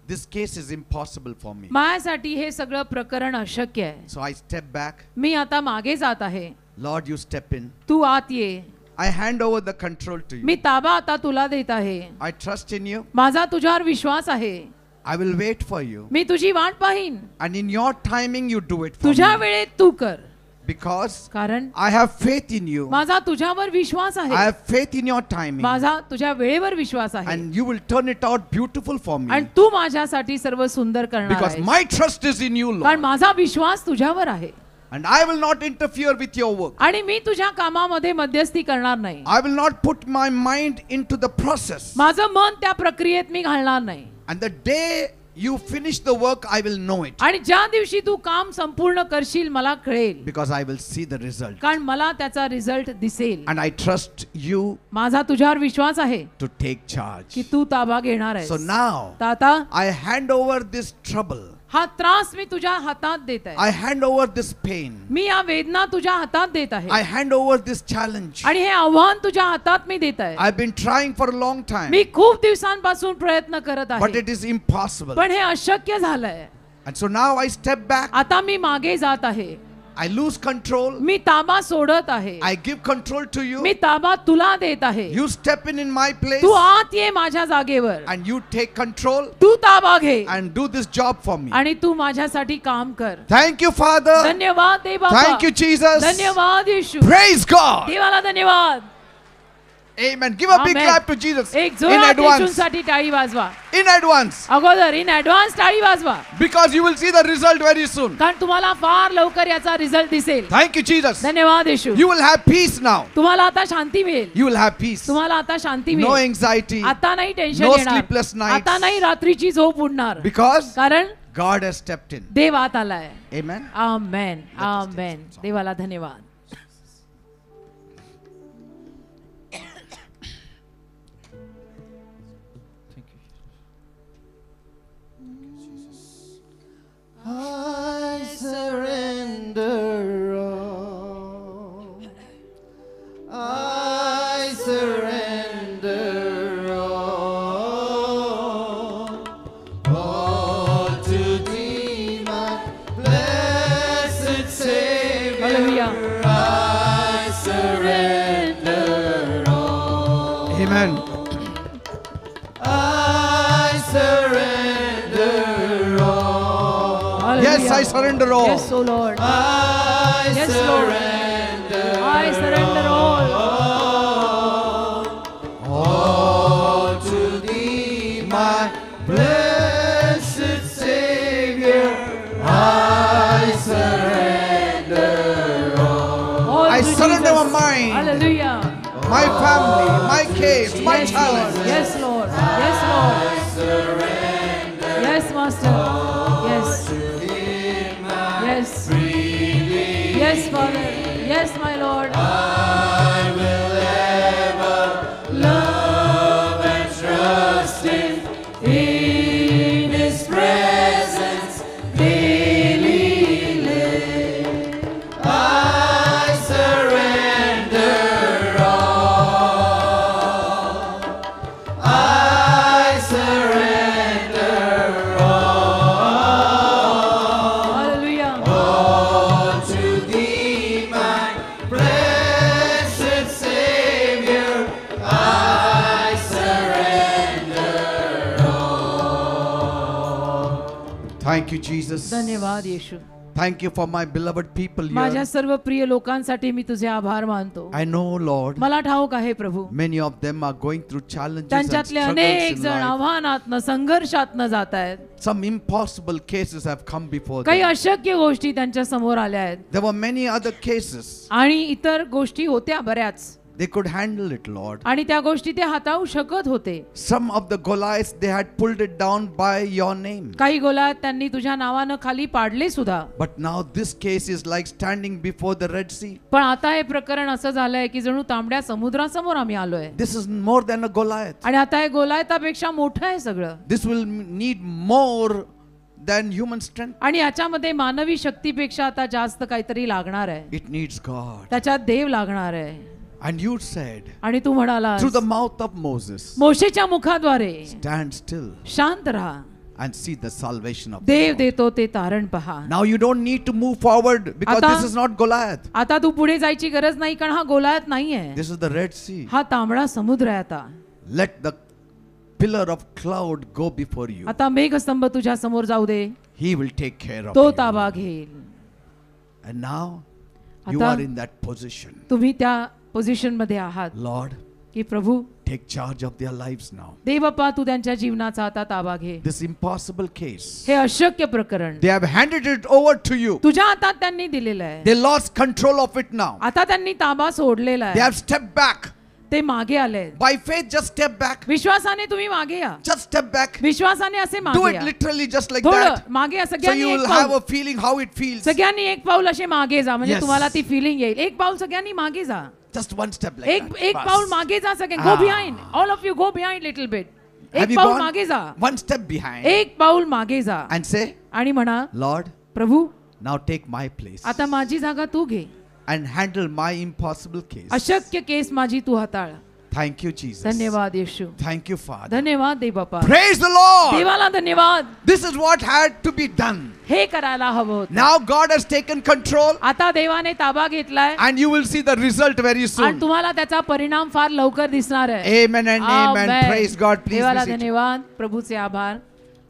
this case is impossible for me. माझ्यासाठी हे सगळं प्रकरण अशक्य आहे. So I step back. मी आता मागे जात आहे. Lord, you step in. तू आत ये. I hand over the control to you. मी ताबा आता तुला देत आहे. I trust in you. माझा तुझ्यावर विश्वास आहे. I will wait for you. मी तुझी वाट पाहीन. And in your timing you do it for तुझ्या me. वेळेत तू कर. Because कारण I have faith in you. माझा तुझ्यावर विश्वास I आहे. have faith in your timing. माझा तुझ्या वेळेवर विश्वास आहे. And you will turn it out beautiful for me. आणि तू माझ्यासाठी सर्व सुंदर करणार Because आहेस. my trust is in you, कारण Lord. माझा विश्वास तुझ्यावर आहे. And I will not interfere with your work. आणि मी तुझ्या कामामध्ये मध्यस्थी करणार नाही. I will not put my mind into the process. माझं मन त्या प्रक्रियेत मी घालणार नाही. And the day you finish the work, I will know it. आणि ज्या दिवशी तू काम संपूर्ण करशील मला कळेल. Because I will see the result. कारण मला त्याचा रिझल्ट दिसेल. And I trust you माझा तुझ्यावर विश्वास आहे to take charge. की तू ताबा घेणार आहेस. So now तर आता I hand over this trouble. हा त्रास मी तुझ्या हातात देत आहे. I hand over this pain. मी या वेदना तुझ्या हातात देत आहे. I hand over this challenge. आणि हे आव्हान तुझ्या हातात मी देत आहे. I've been trying for a long time. मी खूप दिवसांपासून प्रयत्न करत But आहे. it is impossible. पण हे अशक्य झालंय. And so now I step back. आता मी मागे जात आहे. I lose control. मी ताबा सोडत आहे. I give control to you. मी ताबा तुला देत आहे. You step in my place. तू आत ये माझ्या जागेवर. And you take control तू ताबा घे. and do this job for me. आणि तू माझ्यासाठी काम कर. Thank you, Father. धन्यवाद दे बाबा. Thank you, Jesus. धन्यवाद येशू. Praise God. देवाला धन्यवाद. Amen. Give a big Amen. clap to Jesus एक in जोरात advance. येशूसाठी टाळी वाजवा. In advance. अगोदर इन ऍडव्हान्स टाळी वाजवा. Because you will see the result very soon. कारण तुम्हाला फार लवकर याचा रिझल्ट दिसेल. Thank you, Jesus. धन्यवाद येशू. You will have peace now. तुम्हाला आता शांती मिळेल. You will have peace. तुम्हाला आता शांती No मिळेल. anxiety. आता नाही टेन्शन No येणार. sleepless nights. आता नाही रात्रीची झोप उडणार. Because कारण God has stepped in. देव आत आलाय. Amen. आमेन. us आमेन. take some. देवाला धन्यवाद. Yes, I surrender all. Yes, O Lord. Yes, Lord. I surrender all. All to thee, my blessed Savior, I surrender all. All I to surrender Jesus. my mind, Hallelujah. my family, my case, my Yes, challenge. Lord. Yes, Lord. Yes, Lord. Yes, Master. Yes. Yes. Yes, Father. Yes, my Lord. I will ever love and trust in His presence daily live. I surrender all. I surrender all. Hallelujah. All to thee, my blessed Savior, I surrender all. Thank you, Jesus. धन्यवाद येशू. Thank you for my beloved people माझ्या here. सर्व प्रिय लोकांसाठी मी तुझे आभार मानतो. I know, Lord, मला ठाऊक आहे प्रभू, many of them are going through challenges and त्यांच्यातले struggles अनेक in जण life. आव्हानातनं संघर्षातनं जात आहेत. Some impossible cases have come before काही them. अशक्य गोष्टी त्यांच्या समोर आल्या आहेत There were many other cases. आणि इतर गोष्टी होत्या बऱ्याच They could handle it, Lord. आणि त्या गोष्टी ते हाताळू शकत होते. Some of the Goliaths, they had pulled it down by your name. काही गोलात त्यांनी तुझ्या नावानं खाली पाडले सुद्धा. But now this case is like standing before the Red Sea. पण आता हे प्रकरण असं झालंय की जणू तांबड्या समुद्रासमोर आम्ही आलोय This is more than a Goliath. आणि आता हे गोलायतापेक्षा मोठं आहे सगळं This will need more than human strength. आणि याच्यामध्ये मानवी शक्तीपेक्षा आता जास्त काहीतरी लागणार आहे. It needs God. त्याच्यात देव लागणार आहे. And you said, आणि तू म्हणाला through the mouth of Moses, मोशेच्या मुखाद्वारे stand still शांत राहा, and see the salvation of the Dev Lord. देतो ते तारण पहा. Now you don't need to move forward because आता- this is not Goliath. आता तू पुढे जायची गरज नाही कारण हा गोलायत नाहीये, This is the Red Sea. हा तांबडा समुद्र आहे. आता Let the pillar of cloud go before you. आता मेघस्तंभ तुझ्या समोर जाऊ दे, He will take care of तो you. ताबा घेईल. And now you आता are in that position. तुम्ही त्या पोझिशन मध्ये आहात Lord, की प्रभू take charge of their lives now. देवप्पा तू त्यांच्या जीवनाचा आता ताबा घे. This impossible case, हे अशक्य प्रकरण they have handed it over to you. तुझ्या हातात त्यांनी दिलेलं आहे. They lost control of it now. आता त्यांनी ताबा सोडलेला They आहे. have stepped back. ते मागे आले. By faith, just step back. विश्वासाने तुम्ही मागे या. Just step back. विश्वासाने असे Do मागे it या. literally just like थोडं that. मागे या. So सगळ्यांनी you एक will have पाऊल, a feeling how it feels. सगळ्यांनी एक पाऊल असे मागे जा म्हणजे Yes. तुम्हाला ती फिलिंग येईल. एक पाऊल सगळ्यांनी मागे जा. Just one step like एक that. एक Bas. पाऊल मागे जा सगळे. गो Ah. Behind. All of you go behind little bit. Have एक you पाऊल gone? मागे जा. One step behind. एक पाऊल मागे जा And say, आणि म्हणा Lord, Prabhu now take my place. आता माझी जागा तू घे. And handle my impossible case. अशक्य केस माझी तू हाताळ. Thank you, Jesus. धन्यवाद येशू. Thank you, Father. धन्यवाद देव बापा. Praise the Lord. देवाला धन्यवाद. This is what had to be done. हे करायला हवं होतं. Now God has taken control आता देवाने ताबा घेतलाय and you will see the result very आणि soon. तुम्हाला त्याचा परिणाम फार लवकर दिसणार आहे. Amen and amen. Amen. Praise God. Please देवाला be seated. धन्यवाद. प्रभूचे आभार.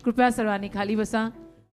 कृपया सर्वांनी खाली बसा.